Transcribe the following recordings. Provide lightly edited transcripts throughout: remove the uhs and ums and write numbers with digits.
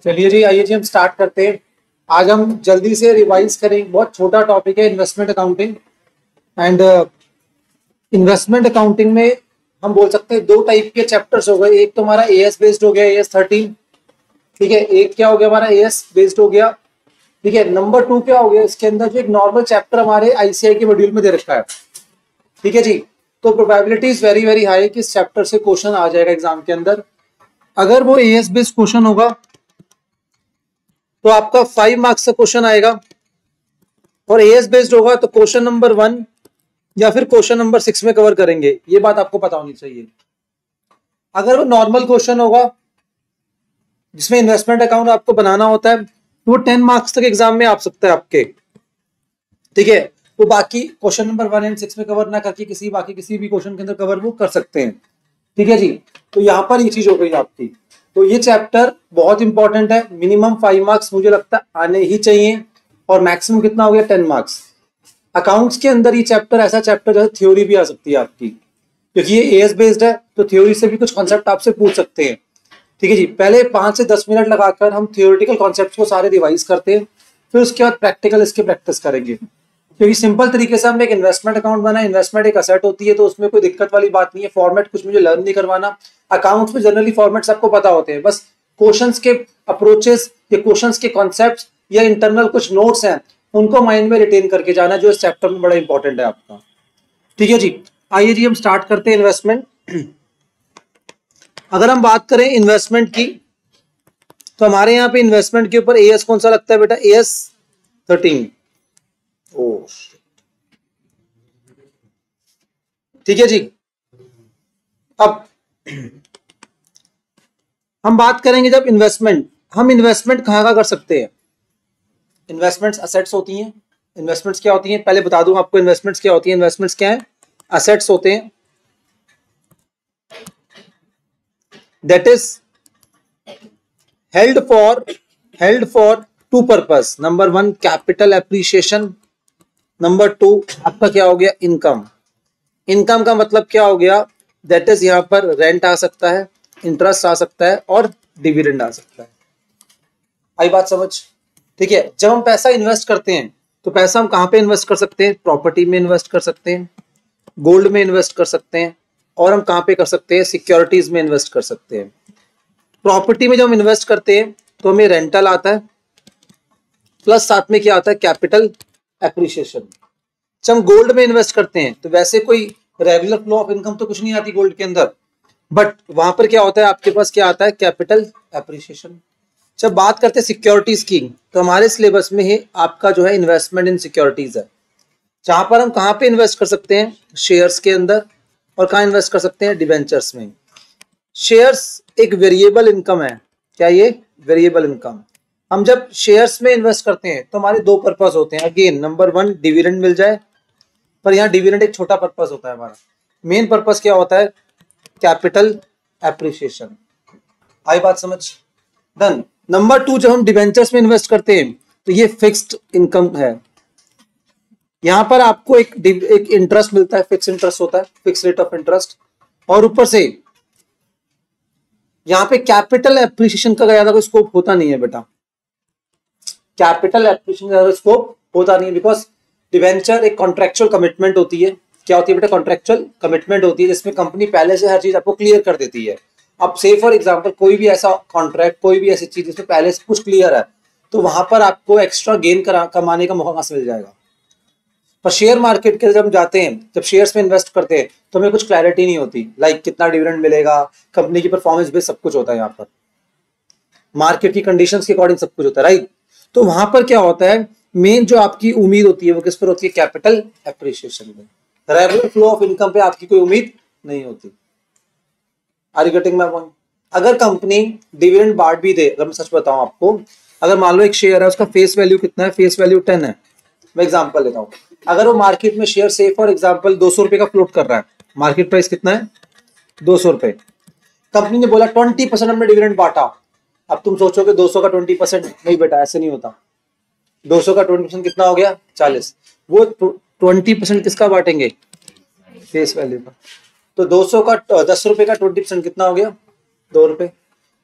चलिए जी, आइए जी हम स्टार्ट करते हैं। आज हम जल्दी से रिवाइज करें, बहुत छोटा टॉपिक है investment accounting. And investment accounting में हम बोल सकते हैं दो टाइप के चैप्टर्स हो गए। एक तो हमारा एएस बेस्ड हो गया, एएस 13, ठीक है। एक क्या हो गया हमारा एएस बेस्ड हो गया, ठीक है। नंबर 2 क्या हो गया, इसके अंदर जो एक नॉर्मल चैप्टर हमारे आईसीआई के मॉड्यूल में दे रखा है, ठीक है जी। तो probability is very very high कि इस चैप्टर से क्वेश्चन आ जाएगा एग्जाम के अंदर। अगर वो एएस बेस्ड क्वेश्चन होगा तो आपका 5 मार्क्स का क्वेश्चन आएगा, और एएस बेस्ड होगा तो क्वेश्चन नंबर 1 या फिर क्वेश्चन नंबर 6 में कवर करेंगे। ये बात आपको पता होनी चाहिए। अगर वो नॉर्मल क्वेश्चन होगा जिसमें इन्वेस्टमेंट अकाउंट आपको बनाना होता है तो वो 10 मार्क्स तक एग्जाम में आ सकता है आपके, ठीक है। तो बाकी क्वेश्चन नंबर 1 एंड 6 में कवर ना करके किसी भी क्वेश्चन के अंदर कवर वो कर सकते हैं, ठीक है जी। तो यहाँ पर ये चीज हो गई आपकी। तो ये चैप्टर बहुत इंपॉर्टेंट है, मिनिमम 5 मार्क्स मुझे लगता है आने ही चाहिए, और मैक्सिमम कितना हो गया 10 मार्क्स। अकाउंट्स के अंदर ये चैप्टर ऐसा चैप्टर जैसे थ्योरी भी आ सकती है आपकी, क्योंकि ये एएस बेस्ड है तो थ्योरी से भी कुछ कॉन्सेप्ट आपसे पूछ सकते हैं, ठीक है जी। पहले 5 से 10 मिनट लगाकर हम थियोरेटिकल कॉन्सेप्ट को सारे रिवाइज करते हैं, फिर उसके बाद प्रैक्टिकल इसके प्रैक्टिस करेंगे। क्योंकि सिंपल तरीके से हम एक इन्वेस्टमेंट अकाउंट बना, इन्वेस्टमेंट एक असेट होती है तो उसमें कोई दिक्कत वाली बात नहीं है। फॉर्मेट कुछ मुझे लर्न नहीं करवाना, अकाउंट्स में जनरली फॉर्मेट सबको पता होते हैं, बस क्वेश्चंस के अप्रोचेस या क्वेश्चंस के कॉन्सेप्ट्स या इंटरनल कुछ नोट्स हैं उनको माइंड में रिटेन करके जाना, जो इस चैप्टर में बड़ा इंपॉर्टेंट है आपका, ठीक है जी। आइए जी हम स्टार्ट करते हैं इन्वेस्टमेंट। अगर हम बात करें इन्वेस्टमेंट की तो हमारे यहाँ पे इन्वेस्टमेंट के ऊपर एएस कौन सा लगता है बेटा, एएस 13। ओह ठीक है जी। अब हम बात करेंगे जब इन्वेस्टमेंट, हम इन्वेस्टमेंट कहाँ कर सकते हैं। इन्वेस्टमेंट्स असेट्स होती हैं। इन्वेस्टमेंट्स क्या होती हैं, पहले बता दूं आपको इन्वेस्टमेंट्स क्या होती हैं। इन्वेस्टमेंट्स क्या है, असेट्स होते हैं, that is held for 2 purpose. Number 1 capital appreciation, number 2 आपका क्या हो गया इनकम। इनकम का मतलब क्या हो गया, दैट इज यहां पर रेंट आ सकता है, इंटरेस्ट आ सकता है और डिविडेंड आ सकता है। आई बात समझ, ठीक है। जब हम पैसा इन्वेस्ट करते हैं तो पैसा हम कहां पे इन्वेस्ट कर सकते हैं, प्रॉपर्टी में इन्वेस्ट कर सकते हैं, गोल्ड में इन्वेस्ट कर सकते हैं, और हम कहां पे कर सकते हैं, सिक्योरिटीज में इन्वेस्ट कर सकते हैं। प्रॉपर्टी में जब हम इन्वेस्ट करते हैं तो हमें रेंटल आता है, प्लस साथ में क्या आता है, कैपिटल एप्रिसिएशन। जब हम गोल्ड में इन्वेस्ट करते हैं तो वैसे कोई रेगुलर फ्लो ऑफ इनकम तो कुछ नहीं आती गोल्ड के अंदर, बट वहां पर क्या होता है, आपके पास क्या आता है, कैपिटल एप्रिसिएशन। जब बात करते हैं सिक्योरिटीज की तो हमारे सिलेबस में ही आपका जो है इन्वेस्टमेंट इन सिक्योरिटीज है, जहां पर हम कहां पे इन्वेस्ट कर सकते हैं, शेयर्स के अंदर, और कहां इन्वेस्ट कर सकते हैं, डिबेंचर्स में। शेयर्स एक वेरिएबल इनकम है, क्या ये वेरिएबल इनकम। हम जब शेयर्स में इन्वेस्ट करते हैं तो हमारे 2 पर्पस होते हैं। अगेन नंबर 1 डिविडेंड मिल जाए, पर यहाँ डिविडेंड एक छोटा पर्पस होता है, हमारा मेन पर्पस क्या होता है, कैपिटल एप्रिसिएशन। आई बात समझ, डन। नंबर 2 जब हम डिबेंचर्स में इन्वेस्ट करते हैं तो ये फिक्स्ड इनकम है, यहां पर आपको एक इंटरेस्ट मिलता है, फिक्स इंटरेस्ट होता है, फिक्स रेट ऑफ इंटरेस्ट, और ऊपर से यहाँ पे कैपिटल एप्रिसिएशन का ज्यादा कोई स्कोप होता नहीं है बेटा। कैपिटल एप्रिसिएशन का ज्यादा स्कोप होता नहीं है, बिकॉज डिवेंचर एक कॉन्ट्रेक्चुअल कमिटमेंट होती है। क्या होती है बेटा, कॉन्ट्रेक्चुअल कमिटमेंट होती है, जिसमें कंपनी पहले से हर चीज आपको क्लियर कर देती है। अब से फॉर एग्जांपल कोई भी ऐसा कॉन्ट्रैक्ट, कोई भी ऐसी चीज जिसमें पहले से कुछ क्लियर है, तो वहां पर आपको एक्स्ट्रा गेन कमाने का मौका कहां से मिल जाएगा। पर शेयर मार्केट के जब हम जाते हैं, जब शेयर्स में इन्वेस्ट करते हैं तो हमें कुछ क्लैरिटी नहीं होती, लाइक कितना डिविडेंड मिलेगा, कंपनी की परफॉर्मेंस बेस सब कुछ होता है, यहाँ पर मार्केट की कंडीशंस के अकॉर्डिंग सब कुछ होता है, राइट। तो वहां पर क्या होता है, मेन जो आपकी उम्मीद होती है वो किस पर होती है, कैपिटल एप्रिसिएशन में। रेगुलर फ्लो ऑफ इनकम पे आपकी कोई उम्मीद नहीं होती। Are you getting my point. अगर कंपनी डिविडेंड बांट भी दे, अगर मैं सच बताऊं आपको, अगर मान लो एक शेयर है, उसका फेस वैल्यू कितना है, फेस वैल्यू 10 है, मैं एग्जांपल लेता हूं। अगर वो मार्केट में शेयर से फॉर एग्जांपल 200 रुपए का फ्लोट कर रहा है, मार्केट प्राइस कितना है 200 रुपए, कंपनी ने बोला 20% हमने डिविडेंड बांटा। अब तुम सोचोगे 200 का 20%, नहीं बेटा ऐसे नहीं होता। 200 का 20% कितना हो गया 40, वो 20% किसका बांटेंगे, फेस वैल्यू का। तो 200 का 10 रुपए का 20% कितना हो गया 2 रुपए।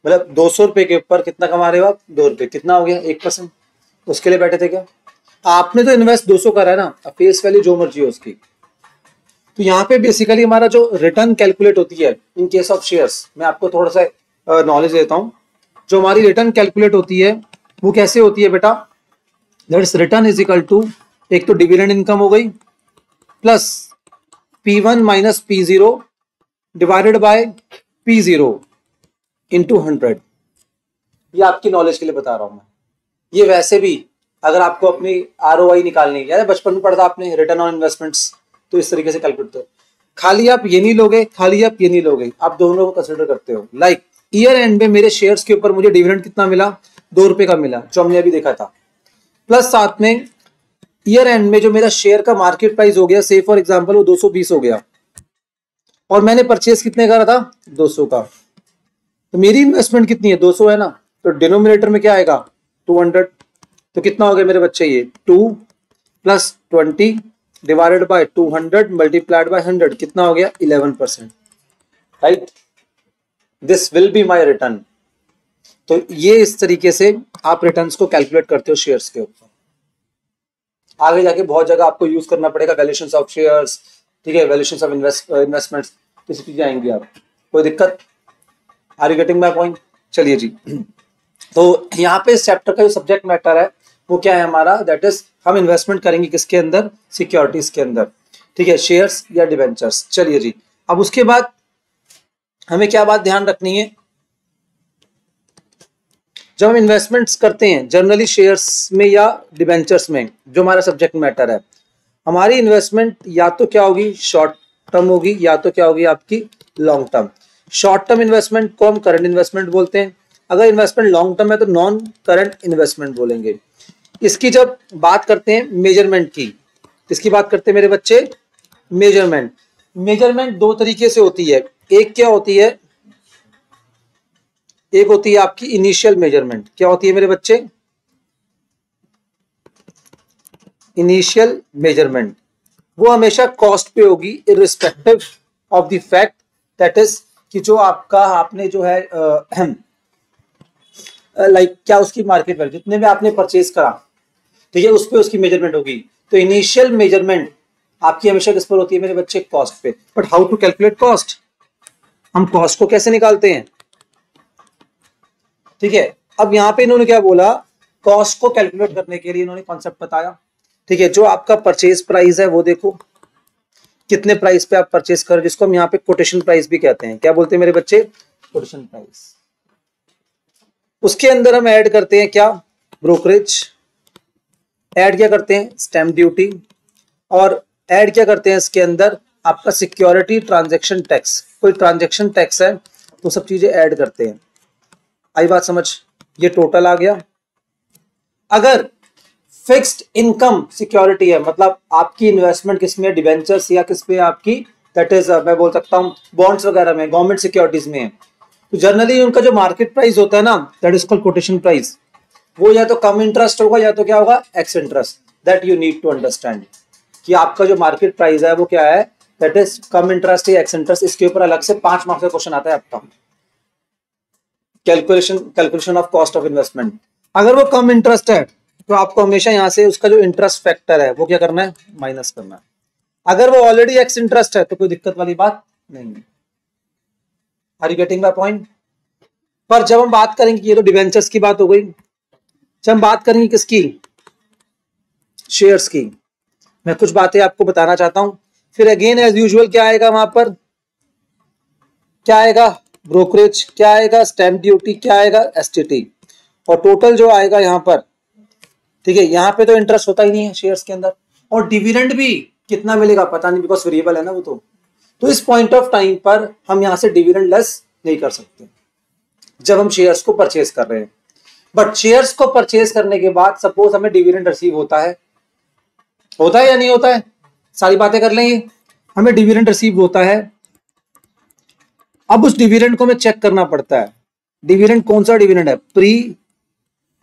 मतलब 200 रुपए के ऊपर कितना कमा रहे हो आप, 2 रुपए, कितना हो गया 1%। उसके लिए बैठे थे क्या? आपने तो इन्वेस्ट 200 करा है ना, फेस वैल्यू जो मर्जी हो उसकी। तो यहाँ पे बेसिकली हमारा जो रिटर्न कैलकुलेट होती है इन केस ऑफ शेयर्स, मैं आपको थोड़ा सा नॉलेज देता हूँ। जो हमारी रिटर्न कैलकुलेट होती है वो कैसे होती है बेटा, that is return is equal to, एक तो डिविडेंड इनकम हो गई plus P1 minus P0 divided by P0 into 100। ये आपकी नॉलेज के लिए बता रहा हूं मैं। ये वैसे भी अगर आपको अपनी ROI निकालनी है, बचपन में पढ़ा आपने रिटर्न ऑन इन्वेस्टमेंट्स, तो इस तरीके से कैलकुलेट करो। खाली आप ये नहीं लोगे, खाली आप ये नहीं लोगे, आप दोनों को कंसिडर करते हो। लाइक ईयर एंड में मेरे शेयर्स के ऊपर मुझे डिविडेंड कितना मिला, 2 रुपए का मिला, जो हमने अभी देखा था। प्लस साथ में ईयर एंड में जो मेरा शेयर का मार्केट प्राइस हो गया, से फॉर एग्जांपल वो 220 हो गया, और मैंने परचेज कितने करा था, 200 का। तो मेरी इन्वेस्टमेंट कितनी है, 200 है ना, तो डिनोमिनेटर में क्या आएगा, 200। तो कितना हो गया मेरे बच्चे, ये 2 plus 20 divided by 200 multiplied by 100, कितना हो गया 11%, right. This will be my return. तो ये इस तरीके से आप रिटर्न्स को कैलकुलेट करते हो शेयर्स के ऊपर। आगे जाके बहुत जगह आपको यूज करना पड़ेगा वैल्यूएशंस ऑफ शेयर्स, ठीक है, वैल्यूएशंस ऑफ इन्वेस्टमेंट्स, किसी चीजें आएंगी आप, कोई दिक्कत? Are you getting my point? चलिए जी। तो यहाँ पे इस चैप्टर का जो सब्जेक्ट मैटर है वो क्या है हमारा, दैट इज हम इन्वेस्टमेंट करेंगे किसके अंदर, सिक्योरिटीज के अंदर, ठीक है, शेयर्स या डिवेंचर्स। चलिए जी, अब उसके बाद हमें क्या बात ध्यान रखनी है, जब हम इन्वेस्टमेंट्स करते हैं जनरली शेयर्स में या डिवेंचर्स में, जो हमारा सब्जेक्ट मैटर है, हमारी इन्वेस्टमेंट या तो क्या होगी, शॉर्ट टर्म होगी, या तो क्या होगी आपकी long term. Short term investment को हम करंट इन्वेस्टमेंट बोलते हैं, अगर इन्वेस्टमेंट लॉन्ग टर्म है तो नॉन करंट इन्वेस्टमेंट बोलेंगे। इसकी जब बात करते हैं मेजरमेंट की, इसकी बात करते हैं मेरे बच्चे मेजरमेंट। मेजरमेंट दो तरीके से होती है, एक क्या होती है, एक होती है आपकी इनिशियल मेजरमेंट। क्या होती है मेरे बच्चे, इनिशियल मेजरमेंट। वो हमेशा कॉस्ट पे होगी irrespective of the fact that is कि जो आपका आपने जो है लाइक क्या उसकी मार्केट वैल्यू जितने में आपने परचेज करा, ठीक है, उस पे उसकी मेजरमेंट होगी। तो इनिशियल मेजरमेंट आपकी हमेशा किस पर होती है मेरे बच्चे, कॉस्ट पे। But how to calculate cost, हम कॉस्ट को कैसे निकालते हैं, ठीक है। अब यहाँ पे इन्होंने क्या बोला, कॉस्ट को कैलकुलेट करने के लिए इन्होंने कॉन्सेप्ट बताया, ठीक है। जो आपका परचेज प्राइस है वो देखो कितने प्राइस पे आप परचेज कर, जिसको हम यहाँ पे कोटेशन प्राइस भी कहते हैं। क्या बोलते हैं मेरे बच्चे, कोटेशन प्राइस। उसके अंदर हम ऐड करते हैं क्या, ब्रोकरेज, ऐड क्या करते हैं, स्टैम्प ड्यूटी, और ऐड क्या करते हैं इसके अंदर आपका सिक्योरिटी ट्रांजैक्शन टैक्स, कोई ट्रांजैक्शन टैक्स है तो सब चीजें ऐड करते हैं। आई बात समझ, ये टोटल आ गया। अगर फिक्स्ड इनकम सिक्योरिटी है, मतलब आपकी इन्वेस्टमेंट किसमें, डिवेंचर्स या किस पे आपकी, दैट इज मैं बोल सकता हूं बॉन्ड्स वगैरह में, गवर्नमेंट सिक्योरिटीज में है, तो जनरली उनका जो मार्केट प्राइस होता है ना, that is called quotation price. वो या तो कम इंटरेस्ट होगा या तो क्या होगा, ex interest. That you need to understand कि आपका जो मार्केट प्राइस है वो क्या है, दैट इज कम इंटरेस्ट या एक्स इंटरेस्ट। इसके ऊपर अलग से 5 मार्क्स का क्वेश्चन आता है आपका, calculation of cost of investment. अगर वो कम इंटरेस्ट है तो आपको हमेशा यहां से उसका जो इंटरेस्ट फैक्टर है वो क्या करना है, माइनस करना है। अगर वो ऑलरेडी एक्स इंटरेस्ट है तो कोई दिक्कत वाली बात नहीं है। Are you getting my point? पर जब हम बात करेंगे, ये तो डिवेंचर्स की बात हो गई, जब हम बात करेंगे किसकी, शेयर्स की, मैं कुछ बातें आपको बताना चाहता हूं। फिर अगेन एज यूजुअल क्या आएगा वहां पर, क्या आएगा, ब्रोकरेज, क्या आएगा, स्टैम्प ड्यूटी, क्या आएगा, एसटीटी, और टोटल जो आएगा यहाँ पर, ठीक है। यहाँ पे तो इंटरेस्ट होता ही नहीं है शेयर्स के अंदर, और डिविडेंड भी कितना मिलेगा पता नहीं, बिकॉज वेरिएबल है ना वो तो इस पॉइंट ऑफ टाइम पर हम यहाँ से डिविडेंड लेस नहीं कर सकते जब हम शेयर्स को परचेज कर रहे हैं। बट शेयर्स को परचेज करने के बाद सपोज हमें डिविडेंड रिसीव होता है या नहीं होता है, सारी बातें कर लेंगे। हमें डिविडेंड रिसीव होता है, अब उस डिविडेंड को हमें चेक करना पड़ता है, डिविडेंड कौन सा डिविडेंड है, प्री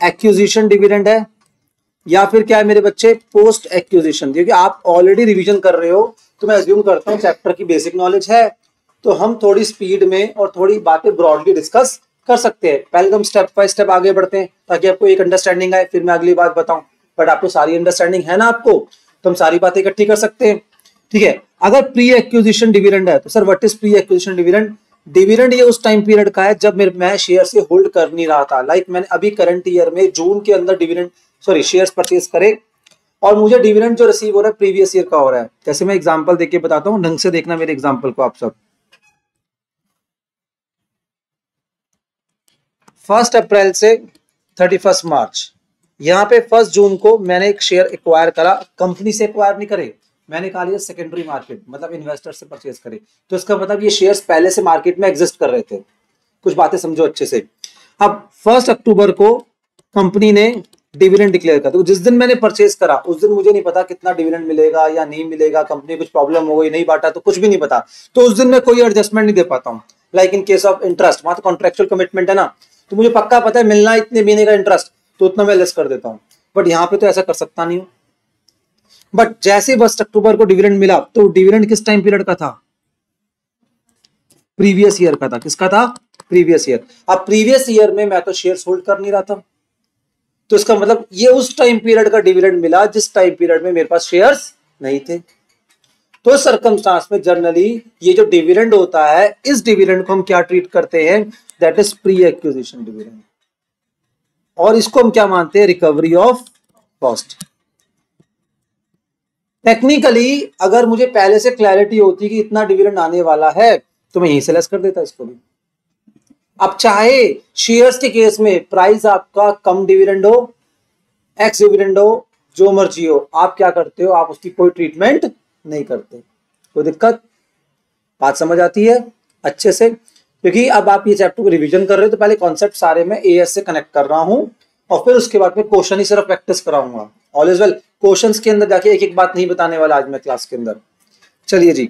एक्विजिशन डिविडेंड है या फिर क्या है मेरे बच्चे, पोस्ट एक्विजिशन। क्योंकि आप ऑलरेडी रिवीजन कर रहे हो तो मैं अज्यूम करता हूं चैप्टर की बेसिक नॉलेज है, तो हम थोड़ी स्पीड में और थोड़ी बातें ब्रॉडली डिस्कस कर सकते हैं। पहले तो हम स्टेप बाय स्टेप आगे बढ़ते हैं ताकि आपको एक अंडरस्टैंडिंग आए, फिर मैं अगली बात बताऊं। बट आपको सारी अंडरस्टैंडिंग है ना आपको, तो हम सारी बातें इकट्ठी कर सकते हैं। ठीक है, अगर प्री एक्विजिशन डिविडेंड है तो sir what is pre acquisition dividend? Dividend ये उस टाइम पीरियड का है जब मैं शेयर से होल्ड कर नहीं रहा था। लाइक मैंने अभी करंट ईयर में जून के अंदर डिविडेंड शेयर्स परचेज करे और मुझे डिविडेंड जो रिसीव हो रहा है प्रीवियस ईयर का हो रहा है। जैसे मैं एग्जांपल देके बताता हूं, ढंग से देखना मेरे एग्जांपल को आप सब। 1 अप्रैल से 31 मार्च, यहाँ पे 1 जून को मैंने एक शेयर एक्वायर करा, कंपनी से एक्वायर नहीं करे, मैंने कहा लिया सेकेंडरी मार्केट, मतलब इन्वेस्टर से परचेज करे। तो इसका मतलब ये शेयर्स पहले से मार्केट में एग्जिस्ट कर रहे थे। कुछ बातें समझो अच्छे से। अब 1 अक्टूबर को कंपनी ने डिविडेंड डिक्लेयर कर, तो जिस दिन मैंने परचेज करा उस दिन मुझे नहीं पता कितना डिविडेंड मिलेगा या नहीं मिलेगा, कंपनी कुछ प्रॉब्लम हो गई, नहीं बांटा तो कुछ भी नहीं पता, तो उस दिन मैं कोई एडजस्टमेंट नहीं दे पाता हूँ। Like in case of interest, वहां तो कॉन्ट्रेक्चुअल कमिटमेंट है ना, तो मुझे पक्का पता है मिलना इतने महीने का इंटरेस्ट, तो उतना मैं लेस कर देता हूँ। बट यहाँ पे तो ऐसा कर सकता नहीं हूँ। बट जैसे 1 अक्टूबर को डिविडेंड मिला, तो डिविडेंड किस टाइम पीरियड का था? प्रीवियस ईयर का था। किसका था? Previous year. अब प्रीवियस ईयर में मैं तो शेयर्स होल्ड कर नहीं रहा था, तो इसका मतलब ये उस टाइम पीरियड का डिविडेंड मिला जिस टाइम पीरियड में मेरे पास शेयर्स नहीं थे। तो सर्कमस्टांस में जनरली ये जो डिविडेंड होता है, इस डिविडेंड को हम क्या ट्रीट करते हैं? That is pre acquisition dividend, और इसको हम क्या मानते हैं? Recovery of cost. टेक्निकली अगर मुझे पहले से क्लैरिटी होती कि इतना डिविडेंड आने वाला है तो मैं यहीं से लेस कर देता इसको भी। अब चाहे शेयर्स के केस में प्राइस आपका कम डिविडेंड हो, एक्स डिविडेंड हो, जो मर्जी हो, आप क्या करते हो? आप उसकी कोई ट्रीटमेंट नहीं करते। कोई दिक्कत? बात समझ आती है अच्छे से? क्योंकि अब आप ये चैप्टर को रिवीजन कर रहे हो तो पहले कॉन्सेप्ट सारे मैं एएस से कनेक्ट कर रहा हूं और फिर उसके बाद में क्वेश्चन ही सिर्फ प्रैक्टिस कराऊंगा। ऑल इज वेल, क्वेश्चंस के अंदर जाके एक एक बात नहीं बताने वाला आज मैं क्लास के अंदर। चलिए जी,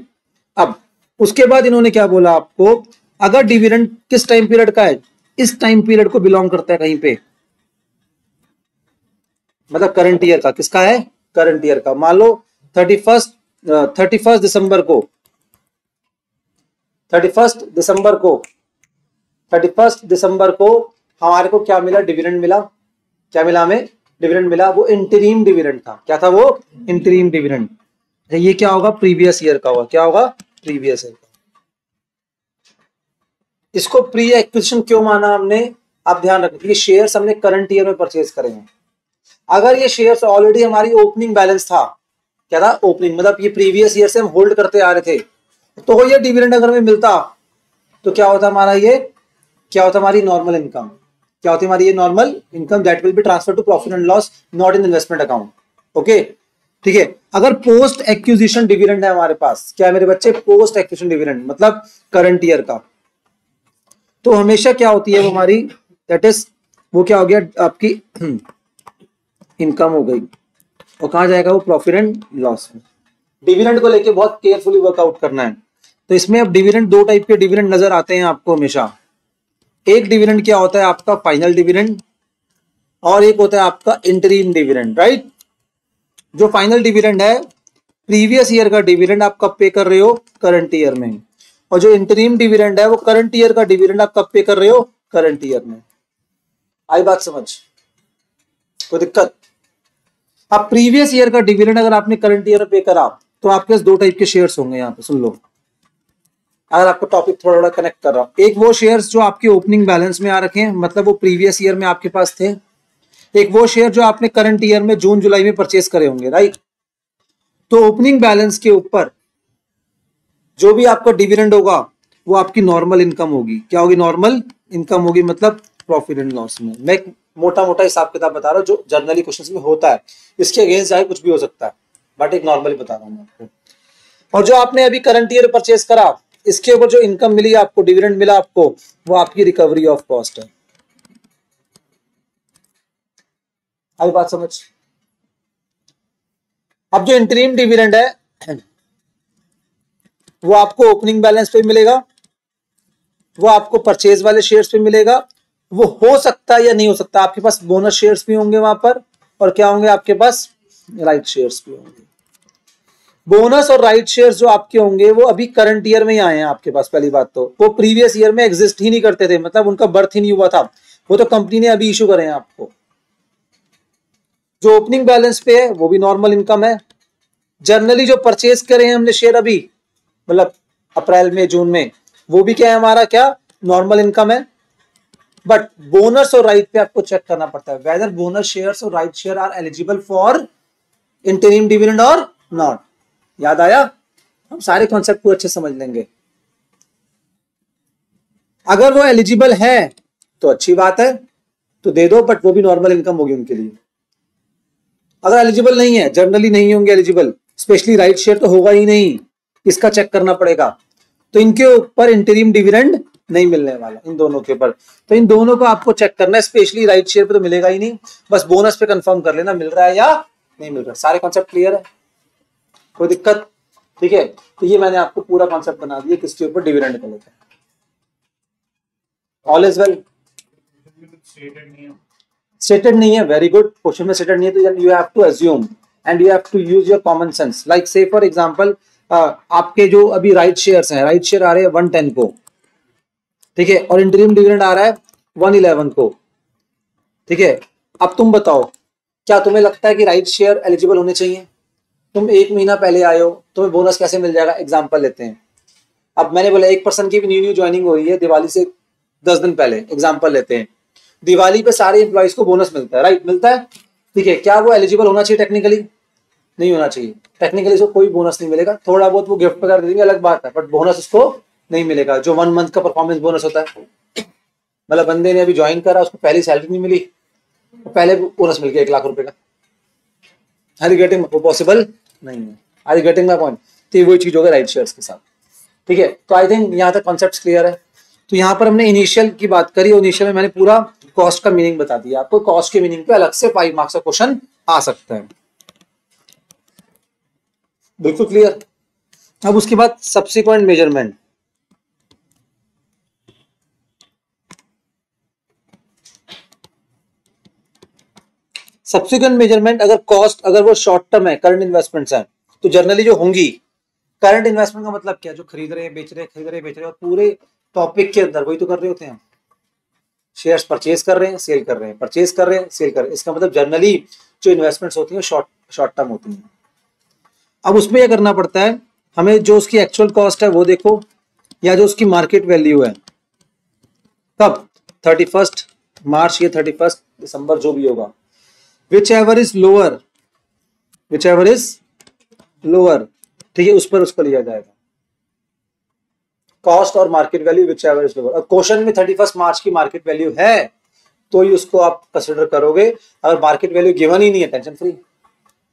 अब उसके बाद इन्होंने क्या बोला आपको? अगर डिविडेंड किस टाइम पीरियड का है? इस टाइम पीरियड को बिलोंग करता है कहीं पे, मतलब करंट ईयर का। किसका है? करंट ईयर का। मान लो 31 दिसंबर को 31 दिसंबर को हमारे को क्या मिला? डिविडेंड मिला। क्या मिला हमें? डिविडेंड मिला। वो इंटरिम डिविडेंड था। क्या था वो? Interim dividend. ये क्या होगा? प्रीवियस ईयर का होगा। क्या होगा? प्रीवियस ईयर का। इसको प्री एक्विजिशन क्यों माना हमने? आप ध्यान रखिए, शेयर्स हमने करंट ईयर में परचेज करे हैं। अगर ये शेयर्स ऑलरेडी हमारी ओपनिंग बैलेंस था, क्या था? ओपनिंग, मतलब ये प्रीवियस ईयर से हम होल्ड करते आ रहे थे, तो ये डिविडेंड अगर हमें मिलता तो क्या होता हमारा? ये क्या होता? हमारी नॉर्मल इनकम। क्या होती हमारी? ये normal income that will be transfer to profit and loss, not in investment account. Okay, ठीक है। अगर पोस्ट एक्विजिशन डिविडेंड है हमारे पास, क्या है मेरे बच्चे? पोस्ट एक्विजिशन डिविडेंड मतलब करंट ईयर का, तो हमेशा क्या होती है वो हमारी? दैट इज, वो क्या हो गया? आपकी इनकम हो गई, और कहां जाएगा वो? प्रॉफिट एंड लॉस में। डिविडेंड को लेके बहुत केयरफुली वर्कआउट करना है। तो इसमें अब डिविडेंड, दो टाइप के डिविडेंड नजर आते हैं आपको हमेशा। एक डिविडेंड क्या होता है आपका? फाइनल डिविडेंड, और एक होता है आपका इंटरिम डिविडेंड, राइट? जो फाइनल डिविडेंड है, प्रीवियस ईयर का डिविडेंड आप कब पे कर रहे हो? करंट ईयर में। और जो इंटरिम डिविडेंड है, वो करंट ईयर का डिविडेंड आप कब पे कर रहे हो? करंट ईयर में। आई बात समझ? कोई दिक्कत? अब प्रीवियस ईयर का डिविडेंड अगर आपने करंट ईयर में पे करा तो आपके पास दो टाइप के शेयर्स होंगे। यहाँ पे सुन लो, अगर आपको टॉपिक थोड़ा थोड़ा कनेक्ट कर रहा हूं। एक वो शेयर्स जो आपके ओपनिंग बैलेंस में आ रखे हैं, मतलब वो प्रीवियस ईयर में आपके पास थे। एक वो शेयर जो आपने करंट ईयर में जून जुलाई में परचेस करे होंगे, राइट? तो ओपनिंग बैलेंस के ऊपर जो भी आपका डिविडेंड होगा वो आपकी नॉर्मल इनकम होगी। क्या होगी? नॉर्मल इनकम होगी, मतलब प्रॉफिट एंड लॉस में। मैं मोटा मोटा हिसाब किताब बता रहा हूँ जो जनरली क्वेश्चंस में होता है, इसके अगेंस्ट जाए कुछ भी हो सकता है, बट एक नॉर्मली बता रहा हूँ आपको। और जो आपने अभी करंट ईयर परचेस करा, इसके ऊपर जो इनकम मिली आपको, डिविडेंड मिला आपको, वो आपकी रिकवरी ऑफ कॉस्ट है। आई बात समझ? अब जो इंटरिम डिविडेंड है वो आपको ओपनिंग बैलेंस पे मिलेगा, वो आपको परचेज वाले शेयर्स पे मिलेगा। वो हो सकता है या नहीं हो सकता, आपके पास बोनस शेयर्स भी होंगे वहां पर, और क्या होंगे आपके पास? राइट शेयर्स भी होंगे। बोनस और राइट शेयर्स जो आपके होंगे वो अभी करंट ईयर में ही आए हैं आपके पास। पहली बात तो वो प्रीवियस ईयर में एग्जिस्ट ही नहीं करते थे, मतलब उनका बर्थ ही नहीं हुआ था, वो तो कंपनी ने अभी इशू करे हैं आपको। जो ओपनिंग बैलेंस पे है वो भी नॉर्मल इनकम है। जनरली जो परचेज करे हैं हमने शेयर अभी, मतलब अप्रैल में जून में, वो भी क्या है हमारा, क्या नॉर्मल इनकम है। बट बोनस और राइट पे आपको चेक करना पड़ता है वेदर बोनस शेयर्स और right share are eligible for interim dividend और नॉट। याद आया? हम सारे कॉन्सेप्ट को अच्छे समझ लेंगे। अगर वो एलिजिबल है तो अच्छी बात है, तो दे दो, बट वो भी नॉर्मल इनकम होगी उनके लिए। अगर एलिजिबल नहीं है, जनरली नहीं होंगे एलिजिबल, स्पेशली राइट शेयर तो होगा ही नहीं, इसका चेक करना पड़ेगा, तो इनके ऊपर इंटरिम डिविडेंड नहीं मिलने वाला, इन दोनों के ऊपर। तो इन दोनों को आपको चेक करना है, स्पेशली राइट शेयर पे तो मिलेगा ही नहीं, बस बोनस पे कंफर्म कर लेना मिल रहा है या नहीं मिल रहा। सारे कॉन्सेप्ट क्लियर है? कोई दिक्कत? ठीक है, तो ये मैंने आपको पूरा कॉन्सेप्ट बना दिया किसके ऊपर, डिविडेंड को लेकर। All is well? स्टेटेड नहीं है, वेरी गुड। क्वेश्चन में स्टेटेड नहीं है तो you have to assume and you have to use your common sense. Like say for example आपके जो अभी राइट शेयर्स हैं, राइट शेयर आ रहे हैं 110 को, ठीक है, और इंटरिम डिविडेंड आ रहा है 111 को, ठीक है। अब तुम बताओ, क्या तुम्हें लगता है कि राइट शेयर एलिजिबल होने चाहिए? तुम 1 महीना पहले आए हो, तुम्हें बोनस कैसे मिल जाएगा? एग्जाम्पल लेते हैं, अब मैंने बोला एक पर्सन की भी न्यू ज्वाइनिंग हो रही है दिवाली से 10 दिन पहले, एग्जाम्पल लेते हैं, दिवाली पे सारे एम्प्लॉइज को बोनस मिलता है, राइट? मिलता है, ठीक है। क्या वो एलिजिबल होना चाहिए? टेक्निकली नहीं होना चाहिए, टेक्निकली उसको कोई बोनस नहीं मिलेगा। थोड़ा बहुत वो गिफ्ट वगैरह देंगे अलग बात है, बट बोनस उसको नहीं मिलेगा। जो 1 मंथ का परफॉर्मेंस बोनस होता है, मतलब बंदे ने अभी ज्वाइन करा, उसको पहली सैलरी नहीं मिली, पहले बोनस मिल गया 1 लाख रुपए का, आर यू गेटिंग? वो पॉसिबल नहीं है। Are you getting my point? तो वही चीज होगा राइट शेयर्स के साथ, ठीक है। तो आई थिंक यहाँ तक कॉन्सेप्ट क्लियर है। तो यहाँ पर हमने इनिशियल की बात करी, और इनिशियल में मैंने पूरा कॉस्ट का मीनिंग बता दिया आपको। कॉस्ट के मीनिंग पे अलग से 5 मार्क्स का क्वेश्चन आ सकता है, बिल्कुल क्लियर। अब उसके बाद सब्सिक्वेंट मेजरमेंट। सब्सिक्वेंट मेजरमेंट, अगर कॉस्ट अगर वो शॉर्ट टर्म है, करंट इन्वेस्टमेंट्स हैं, तो जनरली जो होंगी, करंट इन्वेस्टमेंट का मतलब क्या? जो खरीद रहे हैं, बेच रहे हैं, खरीद रहे हैं, बेच रहे हैं, और पूरे टॉपिक के अंदर वही तो कर रहे होते हैं। शेयर्स परचेज कर रहे हैं, सेल कर रहे हैं, परचेज कर रहे हैं, सेल कर रहे हैं। इसका मतलब जनरली जो इन्वेस्टमेंट्स होती हैं शॉर्ट टर्म होती हैं। अब उसमें क्या करना पड़ता है हमें, जो उसकी एक्चुअल कॉस्ट है वो देखो, या जो उसकी मार्केट वैल्यू है, कब? 31 मार्च या 31 दिसंबर, जो भी होगा, whichever is lower, ठीक है, उस पर उसको लिया जाएगा, कॉस्ट और market value whichever is lower। और क्वेश्चन में 31 मार्च की मार्केट वैल्यू है तो ही उसको आप कंसिडर करोगे। अगर मार्केट वैल्यू गिवन ही नहीं है, टेंशन फ्री,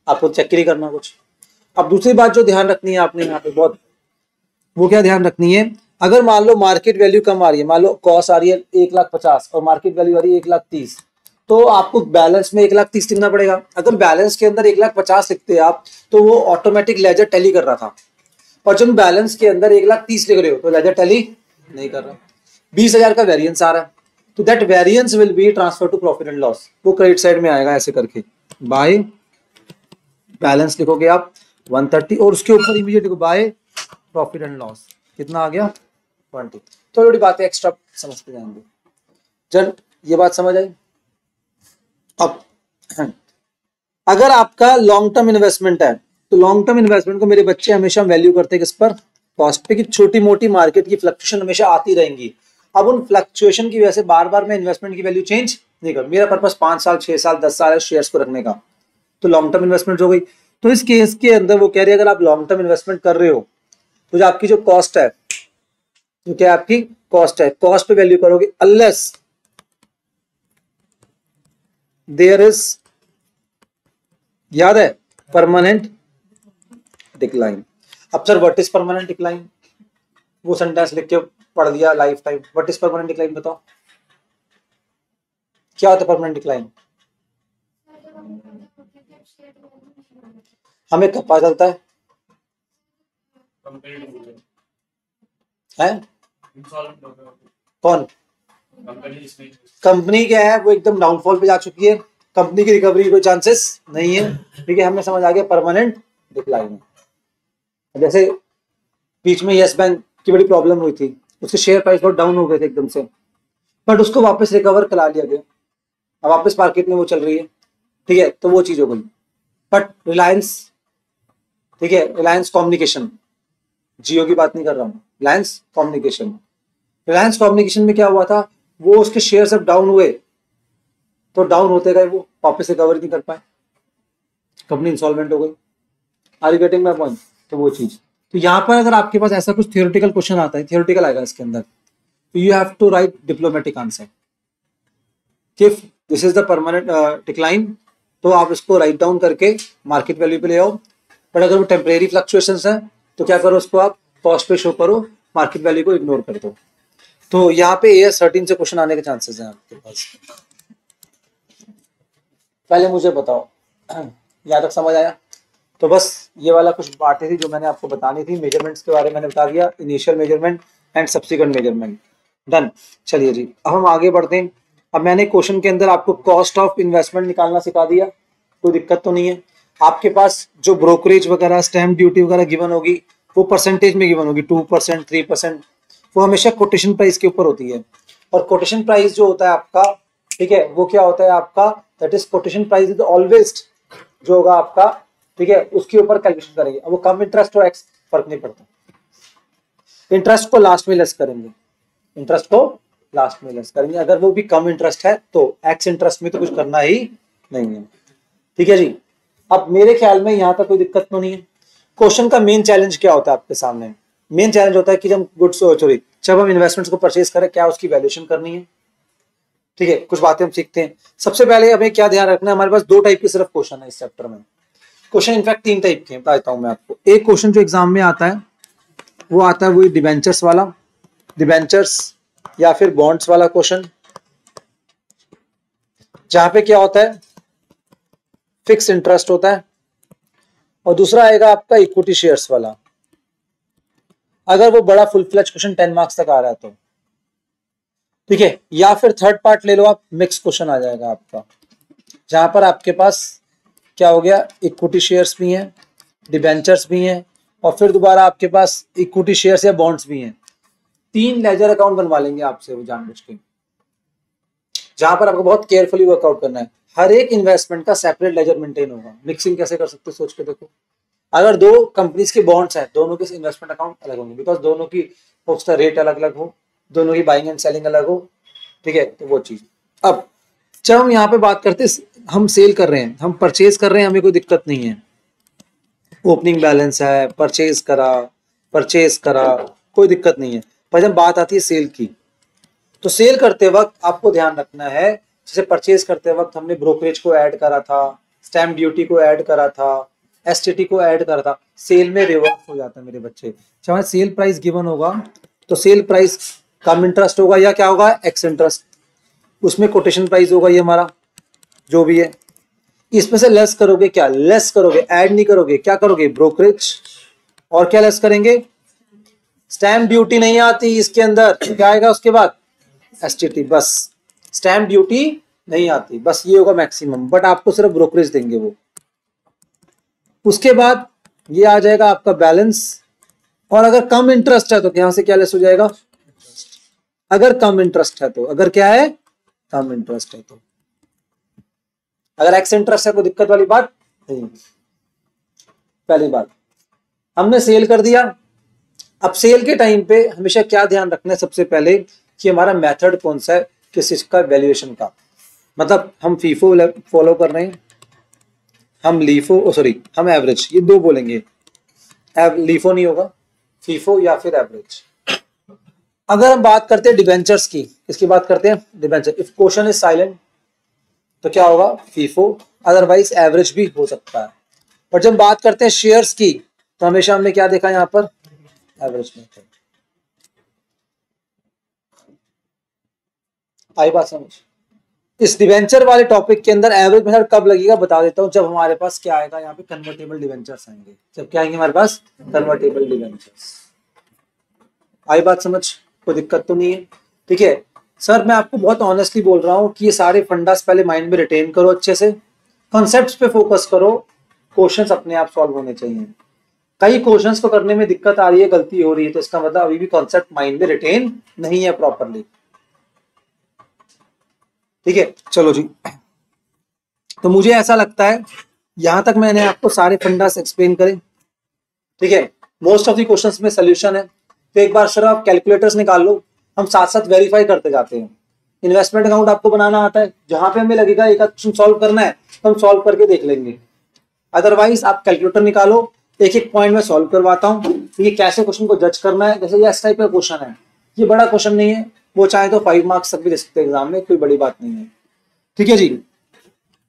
आपको चेक ही नहीं करना कुछ। अब दूसरी बात जो ध्यान रखनी है आपने यहाँ पे बहुत, वो क्या ध्यान रखनी है, अगर मान लो मार्केट वैल्यू कम आ रही है, मान लो कॉस्ट आ रही है 1,50,000 और मार्केट वैल्यू आ रही है 1,30,000, तो आपको बैलेंस में 1,30,000 लिखना पड़ेगा। अगर बैलेंस के अंदर 1,50,000 लिखते आप तो वो ऑटोमेटिक लेजर टैली कर रहा था, और जब बैलेंस के अंदर 1,30,000 लिख रहे हो तो लेजर टैली नहीं कर रहा। 20,000 का वेरिएंस आ रहा है, तो that variance will be transfer to profit and loss. वो क्रेडिट साइड में आएगा ऐसे करके, बाय बैलेंस लिखोगे आप 130 और उसके ऊपर इमीडिएट लिखो बाय प्रॉफिट एंड लॉस। कितना आ गया? 20। थोड़ी थोड़ी बातें एक्स्ट्रा समझते जाएंगे। जब ये बात समझ आई, अब अगर आपका लॉन्ग टर्म इन्वेस्टमेंट है, तो लॉन्ग टर्म इन्वेस्टमेंट को मेरे बच्चे हमेशा वैल्यू करते हैं किस पर? कॉस्ट पे। कि छोटी मोटी मार्केट की फ्लक्चुएशन हमेशा आती रहेंगी। अब उन फ्लक्चुएशन की वजह से बार बार मैं इन्वेस्टमेंट की वैल्यू चेंज नहीं कर, मेरा पर्पस 5 साल 6 साल 10 साल है शेयर्स को रखने का, तो लॉन्ग टर्म इन्वेस्टमेंट हो गई। तो इस केस के अंदर वो कह रही है अगर आप लॉन्ग टर्म इन्वेस्टमेंट कर रहे हो तो जो आपकी जो कॉस्ट है, तो क्या आपकी कॉस्ट है, कॉस्ट पे वैल्यू करोगे अनलेस देयर इज, याद है, परमानेंट डिक्लाइन। अब sir what is permanent decline? वो सेंटेंस लिख के पढ़ दिया life time. What is permanent decline बताओ, क्या होता है परमानेंट डिक्लाइन? हमें कब पता चलता है? कौन? कंपनी क्या है, वो एकदम डाउनफॉल पे जा चुकी है, कंपनी की रिकवरी कोई चांसेस नहीं है, ठीक है, हमें समझ आ गया परमानेंट डिक्लाइन। जैसे बीच में यस बैंक की बड़ी प्रॉब्लम हुई थी, उसके शेयर प्राइस बहुत डाउन हो गए थे एकदम से, बट उसको वापस रिकवर करा लिया गया, अब वापस मार्केट में वो चल रही है, ठीक है, तो वो चीज हो गई। बट रिलायंस, ठीक है, रिलायंस कम्युनिकेशन, जियो की बात नहीं कर रहा हूँ, रिलायंस कम्युनिकेशन, रिलायंस कम्युनिकेशन में क्या हुआ था, वो उसके शेयर सब डाउन हुए, तो डाउन होते गए, वो वापस रिकवर नहीं कर पाए, कंपनी इंसॉल्वेंट हो गई। Are you getting my point? तो वो चीज, तो यहाँ पर अगर आपके पास ऐसा कुछ थियोरेटिकल क्वेश्चन आता है, थियोरेटिकल आएगा इसके अंदर, तो you have to write diplomatic answer. If this is the permanent decline, तो आप इसको राइट डाउन करके मार्केट वैल्यू पे ले आओ, बट अगर वो टेम्परेरी फ्लक्चुएशंस है तो क्या करो, उसको आप कॉस्ट पे शो करो, मार्केट वैल्यू को इग्नोर कर दो। तो यहाँ पे AS13 से क्वेश्चन आने के चांसेस हैं आपके पास। पहले मुझे बताओ, यहाँ तक समझ आया? तो बस ये वाला कुछ बातें थी जो मैंने आपको बतानी थी, मेजरमेंट्स के बारे में मैंने बता दिया, initial measurement and subsequent measurement, done. चलिए जी, अब हम आगे बढ़ते हैं। अब मैंने क्वेश्चन के अंदर आपको कॉस्ट ऑफ इन्वेस्टमेंट निकालना सिखा दिया, कोई दिक्कत तो नहीं है। आपके पास जो ब्रोकरेज वगैरह, स्टैम्प ड्यूटी वगैरह गिवन होगी, वो परसेंटेज में गिवन होगी, 2%, 3%, वो हमेशा कोटेशन प्राइस के ऊपर होती है। और कोटेशन प्राइस जो होता है आपका, ठीक है, वो क्या होता है आपका, that is quotation price is always जो होगा आपका, ठीक है, उसके ऊपर कैलकुलेशन करेंगे। अब वो कम इंटरेस्ट हो एक्स, फर्क नहीं पड़ता, इंटरेस्ट को लास्ट में लेस करेंगे, इंटरेस्ट को लास्ट में लेस करेंगे, अगर वो भी कम इंटरेस्ट है तो एक्स इंटरेस्ट में तो कुछ करना ही नहीं है, ठीक है जी। अब मेरे ख्याल में यहाँ तक कोई दिक्कत तो नहीं है। क्वेश्चन का मेन चैलेंज क्या होता है आपके सामने? मेन चैलेंज होता है कि जब गुड्स, सॉरी, जब हम इन्वेस्टमेंट्स को परचेज करें, क्या उसकी वैल्यूएशन करनी है, ठीक है, कुछ बातें हम सीखते हैं। सबसे पहले हमें क्या ध्यान रखना है, हमारे पास 2 टाइप के सिर्फ क्वेश्चन है इस चैप्टर में। क्वेश्चन इनफैक्ट 3 टाइप के बताता हूं मैं आपको। एक क्वेश्चन जो एग्जाम में आता है वो आता है वही डिबेंचर्स वाला, डिबेंचर्स या फिर बॉन्ड्स वाला क्वेश्चन, जहां पे क्या होता है, फिक्स इंटरेस्ट होता है। और दूसरा आएगा आपका इक्विटी शेयर्स वाला, अगर वो बड़ा फुल फ्लेज क्वेश्चन 10 मार्क्स तक आ रहा है तो, ठीक है। या फिर थर्ड पार्ट ले लो आप, मिक्स क्वेश्चन आ जाएगा आपका, जहां पर आपके पास क्या हो गया, इक्विटी शेयर्स भी हैं, डिबेंचर्स भी हैं, और फिर दोबारा आपके पास इक्विटी शेयर्स या बॉन्ड्स भी हैं। 3 लेजर अकाउंट बनवा लेंगे आपसे वो जानबूझ के, जहां पर आपको बहुत केयरफुली वर्कआउट करना है। हर एक इन्वेस्टमेंट का सेपरेट लेजर मेंटेन होगा। मिक्सिंग कैसे कर सकते हो सोच के देखो, अगर 2 कंपनीज के बॉन्ड्स हैं, दोनों के इन्वेस्टमेंट अकाउंट अलग होंगे, बिकॉज दोनों की उसका रेट अलग अलग हो, दोनों की बाइंग एंड सेलिंग अलग हो, ठीक है, तो वो चीज। अब जब हम यहाँ पे बात करते हैं, हम सेल कर रहे हैं, हम परचेज कर रहे हैं, हमें कोई दिक्कत नहीं है, ओपनिंग बैलेंस है, परचेज करा, कोई दिक्कत नहीं है। पर जब बात आती है सेल की, तो सेल करते वक्त आपको ध्यान रखना है, जैसे परचेज करते वक्त हमने ब्रोकरेज को ऐड करा था, स्टैम्प ड्यूटी को ऐड करा था, एसटीटी को ऐड करा था, सेल में रिवर्स हो जाता है मेरे बच्चे। जब हमारा सेल प्राइस गिवन होगा तो सेल प्राइस कम इंटरेस्ट होगा या क्या होगा, एक्स इंटरेस्ट, उसमें कोटेशन प्राइस होगा ये हमारा जो भी है, इसमें से लेस करोगे, क्या लेस करोगे, ऐड नहीं करोगे, क्या करोगे, ब्रोकरेज, और क्या लेस करेंगे, स्टैम्प ड्यूटी नहीं आती इसके अंदर, क्या आएगा उसके बाद, एसटीटी, बस स्टैम्प ड्यूटी नहीं आती, बस ये होगा मैक्सिमम, बट आपको सिर्फ ब्रोकरेज देंगे वो। उसके बाद ये आ जाएगा आपका बैलेंस, और अगर कम इंटरेस्ट है तो यहां से क्या लेस हो जाएगा, अगर कम इंटरेस्ट है तो, अगर क्या है, कम इंटरेस्ट है तो, अगर एक्स इंटरेस्ट है कोई दिक्कत वाली बात नहीं। पहली बात हमने सेल कर दिया। अब सेल के टाइम पे हमेशा क्या ध्यान रखना है, सबसे पहले कि हमारा मेथड कौन सा है, किस चीज का, वैल्यूएशन का, मतलब हम फीफो फॉलो कर रहे हैं, हम लीफो, सॉरी हम एवरेज, ये 2 बोलेंगे, लीफो नहीं होगा, फीफो या फिर एवरेज। अगर हम बात करते हैं डिबेंचर्स की, इसकी बात करते हैं debenture, if question is silent तो क्या होगा, फीफो, अदरवाइज एवरेज भी हो सकता है। पर जब बात करते हैं शेयर्स की, तो हमेशा हमने क्या देखा यहाँ पर, एवरेज मेथड। आई बात समझ? इस डिवेंचर वाले टॉपिक के अंदर एवरेज मेथड कब लगेगा बता देता हूं, जब हमारे पास क्या आएगा, यहाँ पे कन्वर्टेबल डिवेंचर्स आएंगे, जब क्या आएंगे हमारे पास, कन्वर्टेबल डिवेंचर्स। आई बात समझ? कोई दिक्कत तो नहीं है, ठीक है। सर मैं आपको बहुत ऑनेस्टली बोल रहा हूँ कि ये सारे फंडास पहले माइंड में रिटेन करो अच्छे से, कॉन्सेप्ट्स पे फोकस करो, क्वेश्चंस अपने आप सॉल्व होने चाहिए। कई क्वेश्चंस को करने में दिक्कत आ रही है, गलती हो रही है, तो इसका मतलब अभी भी कॉन्सेप्ट माइंड में रिटेन नहीं है प्रॉपरली। ठीक है, चलो जी। तो मुझे ऐसा लगता है यहां तक मैंने आपको सारे फंडास एक्सप्लेन करे। ठीक है, मोस्ट ऑफ द क्वेश्चंस में सोल्यूशन है, तो एक बार सर आप कैलकुलेटर्स निकाल लो, हम साथ साथ वेरीफाई करते जाते हैं। इन्वेस्टमेंट अकाउंट आपको बनाना आता है, जहां पे हमें लगेगा एक क्वेश्चन सॉल्व करना है तो हम सॉल्व करके देख लेंगे, अदरवाइज आप कैलकुलेटर निकालो, एक एक पॉइंट में सॉल्व करवाता हूँ ये कैसे क्वेश्चन को जज करना है। जैसे ये इस टाइप का क्वेश्चन है, ये बड़ा क्वेश्चन नहीं है, वो चाहे तो 5 मार्क्स तक भी दे सकते हैं एग्जाम में, कोई बड़ी बात नहीं है। ठीक है जी।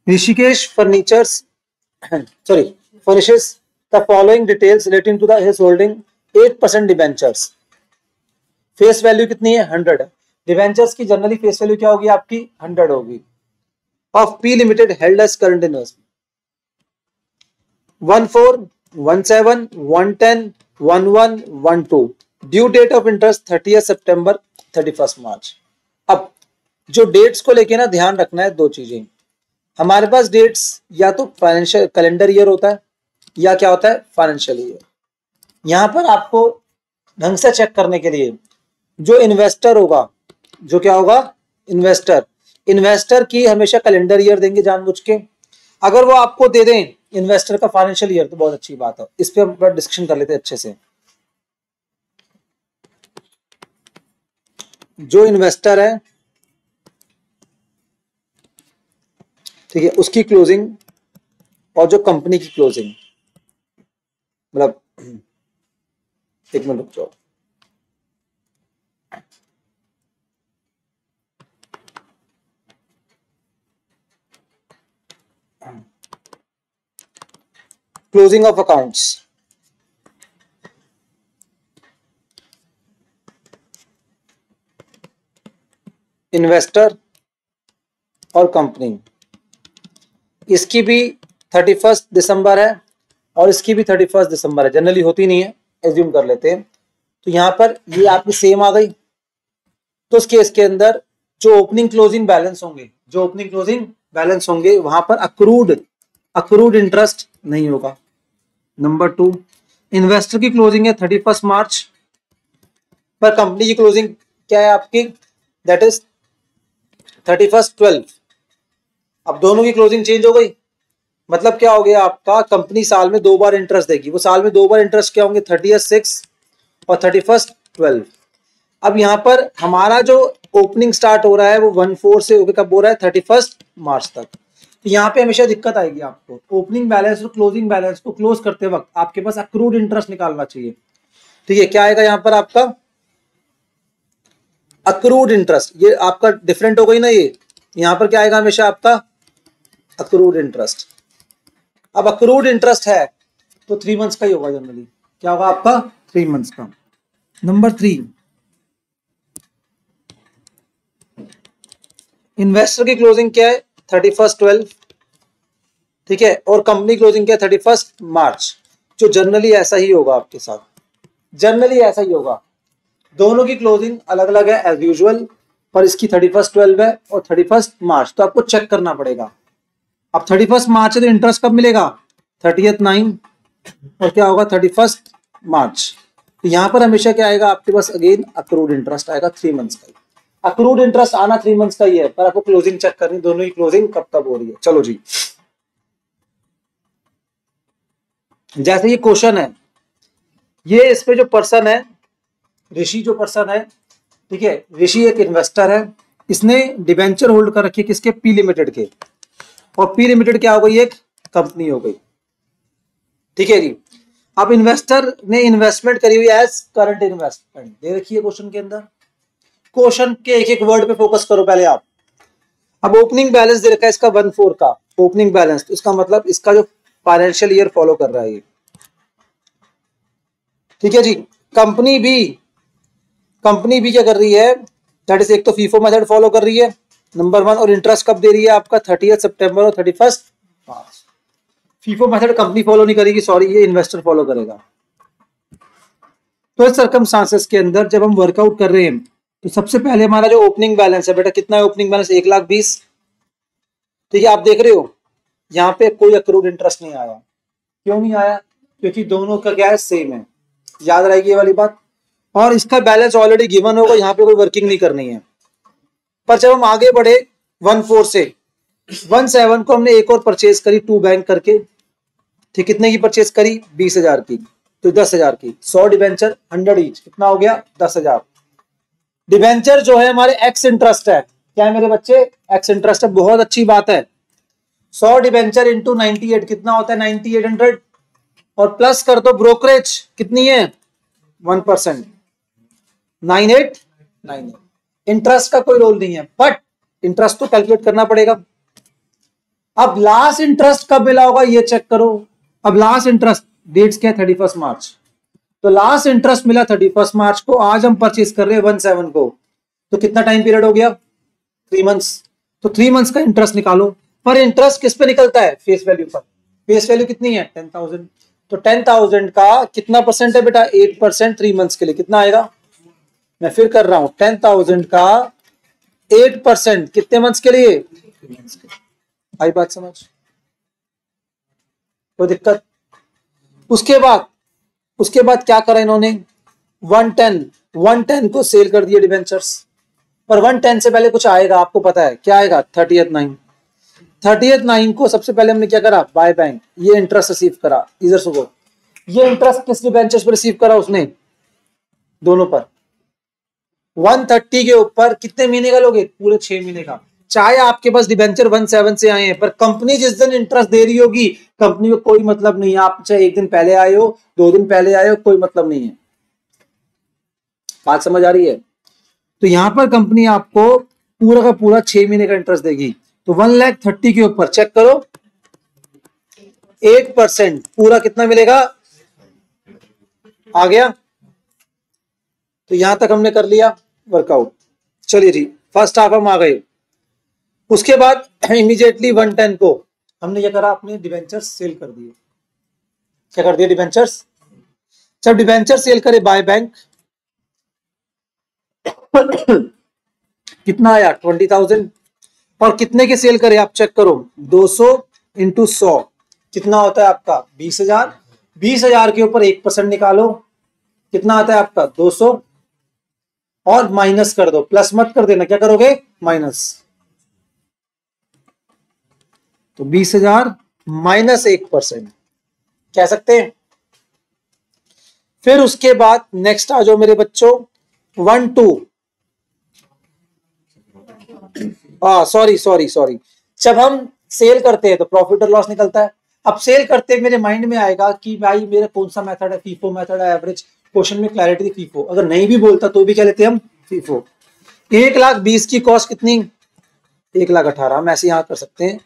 Rishikesh furnitures sorry furnishes the following details relating to the his holding 8% debentures. Face value कितनी है? 100 है। डिबेंचर्स की जनरली फेस वैल्यू क्या होगी आपकी? 100 होगी। Of P limited held as current investment 14, 17, 110, 11, 12। Due date of interest 30 September 31 March. अब जो डेट्स को लेके ना ध्यान रखना है दो चीजें, हमारे पास डेट्स या तो फाइनेंशियल कैलेंडर ईयर होता है या क्या होता है? Financial year. यहां पर आपको ढंग से चेक करने के लिए जो इन्वेस्टर होगा, जो क्या होगा? इन्वेस्टर की हमेशा कैलेंडर ईयर देंगे जानबूझ के। अगर वो आपको दे दें इन्वेस्टर का फाइनेंशियल ईयर तो बहुत अच्छी बात है, इस पे हम डिस्कशन कर लेते हैं अच्छे से। जो इन्वेस्टर है, ठीक है, उसकी क्लोजिंग और जो कंपनी की क्लोजिंग, मतलब एक मिनट रुक जाओ। क्लोजिंग ऑफ अकाउंट्स, इन्वेस्टर और कंपनी, इसकी भी 31 दिसंबर है और इसकी भी 31 दिसंबर है। जनरली होती नहीं है, एज्यूम कर लेते हैं। तो यहां पर ये आपकी सेम आ गई, तो उस केस के अंदर जो ओपनिंग क्लोजिंग बैलेंस होंगे, वहां पर अक्रूड इंटरेस्ट नहीं होगा। नंबर 2, इन्वेस्टर की क्लोजिंग है 31 मार्च, पर कंपनी की क्लोजिंग क्या है आपकी? That is 31/12। अब दोनों की क्लोजिंग चेंज हो गई, मतलब क्या हो गया आपका? कंपनी साल में 2 बार इंटरेस्ट देगी। वो साल में 2 बार इंटरेस्ट क्या होंगे? 30/6 और 31/12। अब यहाँ पर हमारा जो ओपनिंग स्टार्ट हो रहा है वो 1/4 से होकर कब हो रहा है? 31 मार्च तक। तो यहाँ पे हमेशा दिक्कत आएगी आपको, ओपनिंग बैलेंस और क्लोजिंग बैलेंस को क्लोज करते वक्त आपके पास अक्रूड इंटरेस्ट निकालना चाहिए। ठीक है, क्या आएगा यहाँ पर आपका? Accrued interest. ये आपका डिफरेंट हो गई ना, ये यहाँ पर क्या आएगा हमेशा आपका? Accrued interest. अब अक्रूड इंटरेस्ट है तो 3 मंथ्स का ही होगा जनरली। क्या होगा आपका? 3 मंथ्स का। नंबर 3, इन्वेस्टर की क्लोजिंग क्या है? 31/12। ठीक है, और कंपनी क्लोजिंग क्या है? 31 मार्च। जो जनरली ऐसा ही होगा आपके साथ, जनरली ऐसा ही होगा। दोनों की क्लोजिंग अलग अलग है एज यूजुअल, पर इसकी 31/12 है और 31 मार्च। तो आपको चेक करना पड़ेगा। अब 31 मार्च है तो इंटरेस्ट कब मिलेगा? 30/9 और क्या होगा? 31 मार्च। तो यहां पर हमेशा क्या आएगा आपके पास? अगेन अक्रूड इंटरेस्ट आएगा 3 मंथ्स का। अक्रूड इंटरेस्ट आना 3 मंथ्स का ही है, पर आपको क्लोजिंग चेक करनी, दोनों की क्लोजिंग कब कब हो रही है। चलो जी, जैसे ये क्वेश्चन है, ये इस पे जो पर्सन है, ऋषि जो पर्सन है, ठीक है, ऋषि एक इन्वेस्टर है, इसने डिबेंचर होल्ड कर रखी है किसके? पी लिमिटेड के। और पी लिमिटेड क्या हो गई? एक कंपनी हो गई। ठीक है जी। अब इन्वेस्टर ने इन्वेस्टमेंट करी हुई एज करंट इन्वेस्टमेंट दे रखी है क्वेश्चन के अंदर। क्वेश्चन के एक एक वर्ड पे फोकस करो पहले आप। अब ओपनिंग बैलेंस दे रखा है इसका 1/4 का ओपनिंग बैलेंस, तो इसका मतलब इसका जो फाइनेंशियल ईयर फॉलो कर रहा है ये। ठीक है जी। कंपनी भी क्या कर रही है? दैट इज, एक तो फीफो मेथड फॉलो कर रही है नंबर 1, और इंटरेस्ट कब दे रही है आपका? 30 सितंबर और 31 मार्च। फीफो मेथड कंपनी फॉलो नहीं करेगी, सॉरी, ये इन्वेस्टर फॉलो करेगा। तो इस सर्कमस्टांसेस के अंदर जब हम वर्कआउट कर रहे हैं तो सबसे पहले हमारा जो ओपनिंग बैलेंस है, बेटा कितना है ओपनिंग बैलेंस? 1,20,000। ठीक है, आप देख रहे हो यहाँ पे कोई अक्रूड इंटरेस्ट नहीं आया। क्यों नहीं आया? क्योंकि दोनों का क्या है, सेम है। याद रहेगी ये वाली बात। और इसका बैलेंस ऑलरेडी गिवन होगा, यहाँ पे कोई वर्किंग नहीं करनी है। पर जब हम आगे बढ़े 14 से 17 को हमने एक और परचेज करी, 2 बैंक करके, ठीक, कितने की परचेज करी, 20,000 की, तो 10,000 की, 100 डिबेंचर 100 ईच, कितना हो गया, 10,000। डिबेंचर जो है हमारे एक्स इंटरेस्ट है, क्या है मेरे बच्चे, एक्स इंटरेस्ट है, बहुत अच्छी बात है। 100 डिबेंचर इंटू 98 कितना होता है, 9800, और प्लस कर दो ब्रोकरेज कितनी है, 1%, 9898। इंटरेस्ट का कोई रोल नहीं है, बट इंटरेस्ट तो कैलकुलेट करना पड़ेगा। अब लास्ट इंटरेस्ट कब मिला होगा ये चेक करो। अब लास्ट इंटरेस्ट डेट्स क्या है, 31 मार्च, तो लास्ट इंटरेस्ट मिला 31 मार्च को, आज हम परचेज कर रहे हैं 17 को, तो कितना टाइम पीरियड हो गया, 3 मंथ्स। तो 3 मंथ्स का इंटरेस्ट निकालो। पर इंटरेस्ट किस पे निकलता है, फेस वैल्यू पर। फेस वैल्यू कितनी है, 10,000, तो 10,000 का कितना परसेंट है बेटा, 8%, 3 मंथ्स के लिए कितना आएगा, मैं फिर कर रहा हूं, 10,000 का 8% कितने मंथ्स के लिए, 3 मंथ्स के लिए। आई बात समझ, कोई दिक्कत। उसके बाद क्या करा इन्होंने, 110 को सेल कर दिए डिबेंचर्स। पर 110 से पहले कुछ आएगा, आपको पता है क्या आएगा, 30th 9 को सबसे पहले हमने क्या करा, बाय बैंक, ये इंटरेस्ट रिसीव करा, इधर से गो, ये इंटरेस्ट किस डिबेंचर्स पर रिसीव करा उसने, दोनों पर। 130 के ऊपर कितने महीने का लोगे, पूरे 6 महीने का। चाहे आपके पास डिबेंचर 17 से आए हैं, पर कंपनी जिस दिन इंटरेस्ट दे रही होगी, कंपनी को कोई मतलब नहीं है, आप चाहे 1 दिन पहले आए हो, 2 दिन पहले आए हो, कोई मतलब नहीं है। बात समझ आ रही है। तो यहां पर कंपनी आपको पूरा का पूरा 6 महीने का इंटरेस्ट देगी। तो 1,30,000 के ऊपर चेक करो, 8% पूरा कितना मिलेगा, आ गया। तो यहां तक हमने कर लिया वर्कआउट। चलिए जी, फर्स्ट हाफ हम आ गए। उसके बाद इमीडिएटली 110 को हमने क्या करा, अपने डिबेंचर्स सेल कर दिए। क्या कर दिए, डिबेंचर्स। जब डिबेंचर सेल करे बाय बैंक, कितना आया, 20,000। और कितने के सेल करे आप चेक करो, 200 इंटू 100 कितना होता है आपका, 20,000। 20,000 के ऊपर 1% निकालो, कितना आता है आपका, 200, और माइनस कर दो, प्लस मत कर देना, क्या करोगे, माइनस। तो 20,000 माइनस 1% कह सकते हैं। फिर उसके बाद नेक्स्ट आ जाओ मेरे बच्चों, 12, सॉरी, जब हम सेल करते हैं तो प्रॉफिट और लॉस निकलता है। अब सेल करते मेरे माइंड में आएगा कि भाई मेरा कौन सा मेथड है, फीफो मेथड है, एवरेज, क्वेश्चन में क्लैरिटी थी फीफो, अगर नहीं भी बोलता तो भी क्या लेते हम, फीफो। 1,20,000 की कॉस्ट कितनी, 1,18,000, हम ऐसे यहां कर सकते हैं।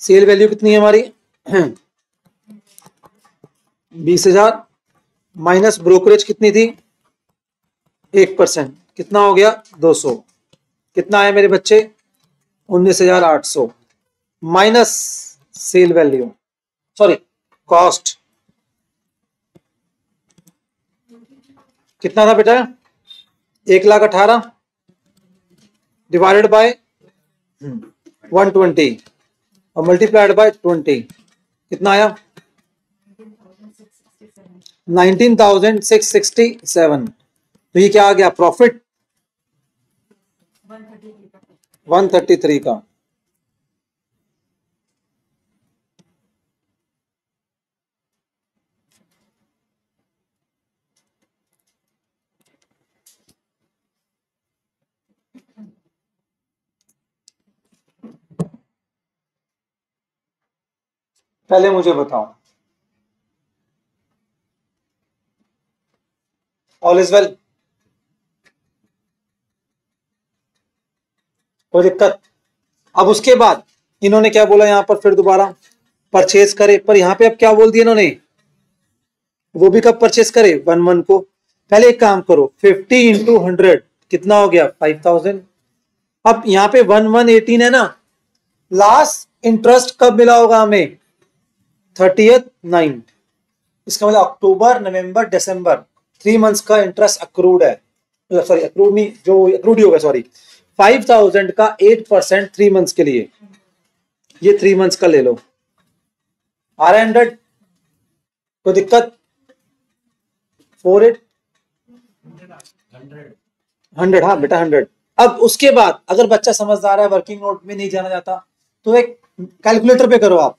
सेल वैल्यू कितनी है हमारी, 20,000 माइनस ब्रोकरेज कितनी थी, 1%, कितना हो गया, 200। कितना आया मेरे बच्चे, 19,800 minus cell value, sorry cost, कितना था बेटा, 1,18,000 डिवाइडेड बाय 120 और मल्टीप्लाइड बाय 20, कितना आया, 19,667। तो ये क्या आ गया, प्रॉफिट 133 का। पहले मुझे बताओ, ऑल इज वेल, कोई दिक्कत। अब उसके बाद इन्होंने क्या बोला यहां पर, फिर दोबारा परचेज करे, पर यहां पे अब क्या बोल दिया इन्होंने, वो भी कब परचेज करे, 1/1 को। पहले एक काम करो, 50 इंटू 100 कितना हो गया, 5,000। अब यहाँ पे 1,118 है ना, लास्ट इंटरेस्ट कब मिला होगा हमें, 30th 9, इसका मतलब अक्टूबर नवंबर दिसंबर 3 मंथ्स का इंटरेस्ट अक्रूड है, सॉरी अक्रूड नहीं, जो अक्रूड ही होगा, सॉरी। 5,000 का 8% 3 मंथ्स के लिए, ये 3 मंथ्स का ले लो, आ रहा है 100। कोई दिक्कत? 48 100, हाँ बेटा 100। अब उसके बाद अगर बच्चा समझदार है, वर्किंग नोट में नहीं जाना चाहता, तो एक कैलकुलेटर पे करो आप।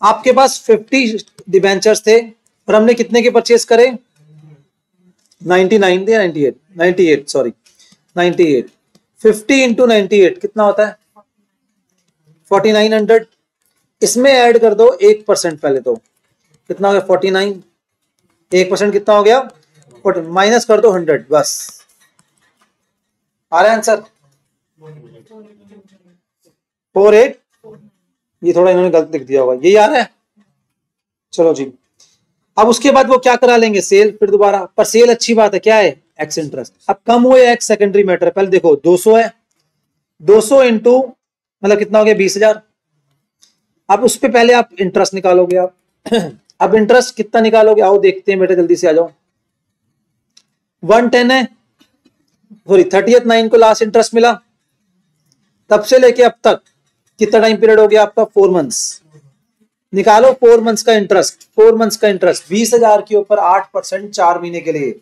आपके पास 50 डिबेंचर्स थे और हमने कितने के परचेज करे? 99 थे, 98 सॉरी 98। 50 इंटू 98 कितना होता है? 4900। इसमें ऐड कर दो 1% पहले, तो कितना हो गया? 49। 1% कितना हो गया? 40। माइनस कर दो 100, बस आ रहा है आंसर 48। ये थोड़ा इन्होंने गलत लिख दिया होगा, यही आ रहा है। चलो जी, अब उसके बाद वो क्या करा लेंगे? सेल। फिर दोबारा, पर सेल अच्छी बात है, क्या है? X interest. अब कम हुए एक्स सेकेंडरी मैटर है। पहले देखो 200 है, 200 इंटू मतलब कितना हो गया? 20,000। अब उस पे पहले आप इंटरेस्ट निकालोगे आप। अब इंटरेस्ट कितना निकालोगे? आओ देखते हैं बेटा, जल्दी से आ जाओ। 110 है, सॉरी 30/9 को लास्ट इंटरेस्ट मिला। तब से लेके अब तक कितना टाइम पीरियड हो गया आपका? 4 मंथ्स। निकालो 4 मंथ्स का इंटरेस्ट। 4 मंथ्स का इंटरेस्ट 20,000 के ऊपर 8% 4 महीने के लिए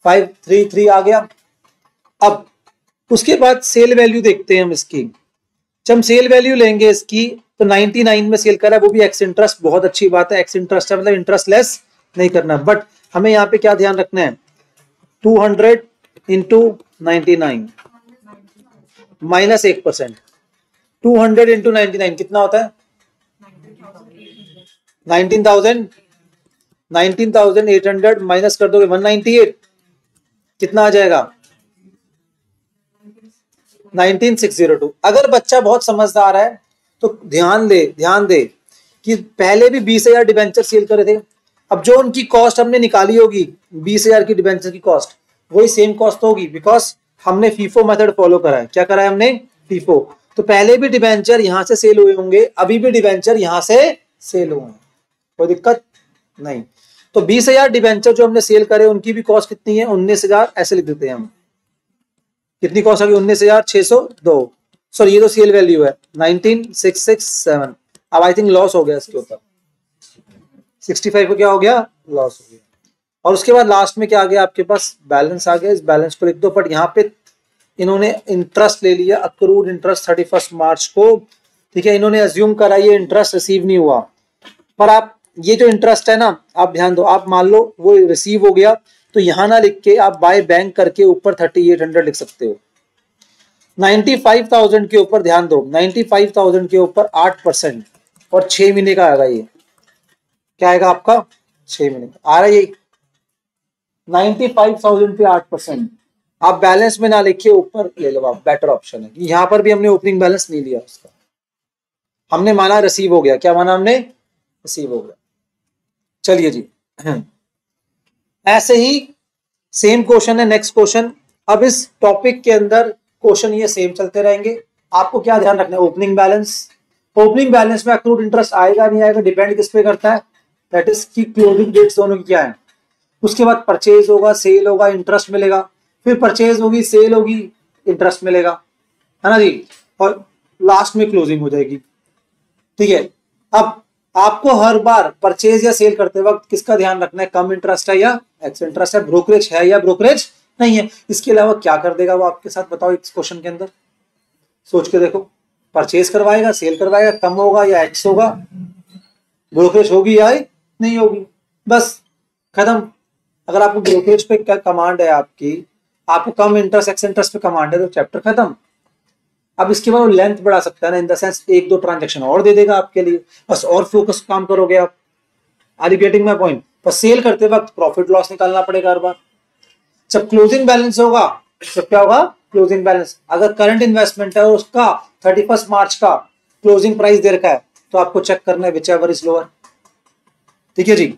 533 आ गया। अब उसके बाद सेल वैल्यू देखते हैं हम इसकी। जब हम सेल वैल्यू लेंगे इसकी, तो 99 में सेल करा, वो भी एक्स इंटरेस्ट। बहुत अच्छी बात है, एक्स इंटरेस्ट है मतलब इंटरेस्ट लेस नहीं करना। बट हमें यहाँ पे क्या ध्यान रखना है? 200 इंटू 99 माइनस 1%। 200 इंटू 99 कितना होता है? 19,000। 19,800 माइनस कर दोगे 198, कितना आ जाएगा? 19,602। अगर बच्चा बहुत समझदार है तो ध्यान दे कि पहले भी 20,000 डिबेंचर सेल करे थे। अब जो उनकी कॉस्ट हमने निकाली होगी 20,000 की डिबेंचर की कॉस्ट, वही सेम कॉस्ट होगी, बिकॉज हमने फीफो मेथड फॉलो करा है। क्या करा है हमने? फीफो। तो पहले भी डिबेंचर यहां से सेल हुए होंगे, अभी भी डिबेंचर यहां से सेल हुए हैं, कोई दिक्कत नहीं। तो 20,000 डिबेंचर जो हमने सेल करे उनकी भी कॉस्ट कितनी है? 19,000। ऐसे लिख देते हैं हम। कितनी कॉस्ट आ गई? 19,602। सॉरी ये तो सेल वैल्यू है 19,667। अब आई थिंक लॉस हो गया इसके ऊपर, 65 को क्या हो गया? लॉस हो गया। और उसके बाद लास्ट में क्या आ गया आपके पास? बैलेंस आ गया। इस बैलेंस को लिख दो। बट यहाँ पे इन्होंने इंटरेस्ट ले लिया, अक्रूड इंटरेस्ट 31 मार्च को, ठीक है। इन्होंने अज्यूम करा ये इंटरेस्ट रिसीव नहीं हुआ। पर आप ये जो इंटरेस्ट है ना, आप ध्यान दो, आप मान लो वो रिसीव हो गया, तो यहां ना लिख के आप बाय बैंक करके ऊपर 3800 लिख सकते हो। 95,000 के ऊपर ध्यान दो, 95,000 के ऊपर 8% और 6 महीने का आएगा। ये क्या आएगा आपका? 6 महीने का आ रहा है ये 95,000 पे 8%। आप बैलेंस में ना लिखिए, ऊपर ले लो आप, बेटर ऑप्शन है। यहां पर भी हमने ओपनिंग बैलेंस नहीं लिया उसका, हमने माना रिसीव हो गया। क्या माना हमने? रिसीव हो गया। चलिए जी, ऐसे ही सेम क्वेश्चन है नेक्स्ट क्वेश्चन। अब इस टॉपिक के अंदर क्वेश्चन ये सेम चलते रहेंगे। आपको क्या ध्यान रखना है? Opening balance. ओपनिंग बैलेंस में अक्रूड इंटरेस्ट आएगा नहीं आएगा, डिपेंड किस पे करता है? दैट इज की क्लोजिंग डेट्स दोनों की क्या है। उसके बाद परचेज होगा, सेल होगा, इंटरेस्ट मिलेगा। फिर परचेज होगी, सेल होगी, इंटरेस्ट मिलेगा, है ना जी। और लास्ट में क्लोजिंग हो जाएगी, ठीक है। अब आपको हर बार परचेज या सेल करते वक्त किसका ध्यान रखना है? कम इंटरेस्ट है या एक्स इंटरेस्ट है, ब्रोकरेज है या ब्रोकरेज नहीं है। इसके अलावा क्या कर देगा वो आपके साथ? बताओ इस क्वेश्चन के अंदर सोच के देखो। परचेज करवाएगा, सेल करवाएगा, कम होगा या एक्स होगा, ब्रोकरेज होगी या नहीं होगी, बस खत्म। अगर आपको ब्रोकरेज पे कमांड है आपको कम इंटरेस्ट एक्स इंटरेस्ट पे कमांड है, तो चैप्टर खत्म। अब इसके बाद वो लेंथ बढ़ा सकता है ना, इन द सेंस 1-2 ट्रांजेक्शन और दे देगा आपके लिए, बस और फोकस काम करोगे आप। Are you getting my point? बस सेल करते वक्त प्रॉफिट लॉस निकालना पड़ेगा हर बार। जब क्लोजिंग बैलेंस होगा तो क्या होगा? Closing balance. अगर करंट इन्वेस्टमेंट है और उसका 31 मार्च का क्लोजिंग प्राइस दे रखा है, तो आपको चेक करना है विच एवर इज लोअर, ठीक है जी।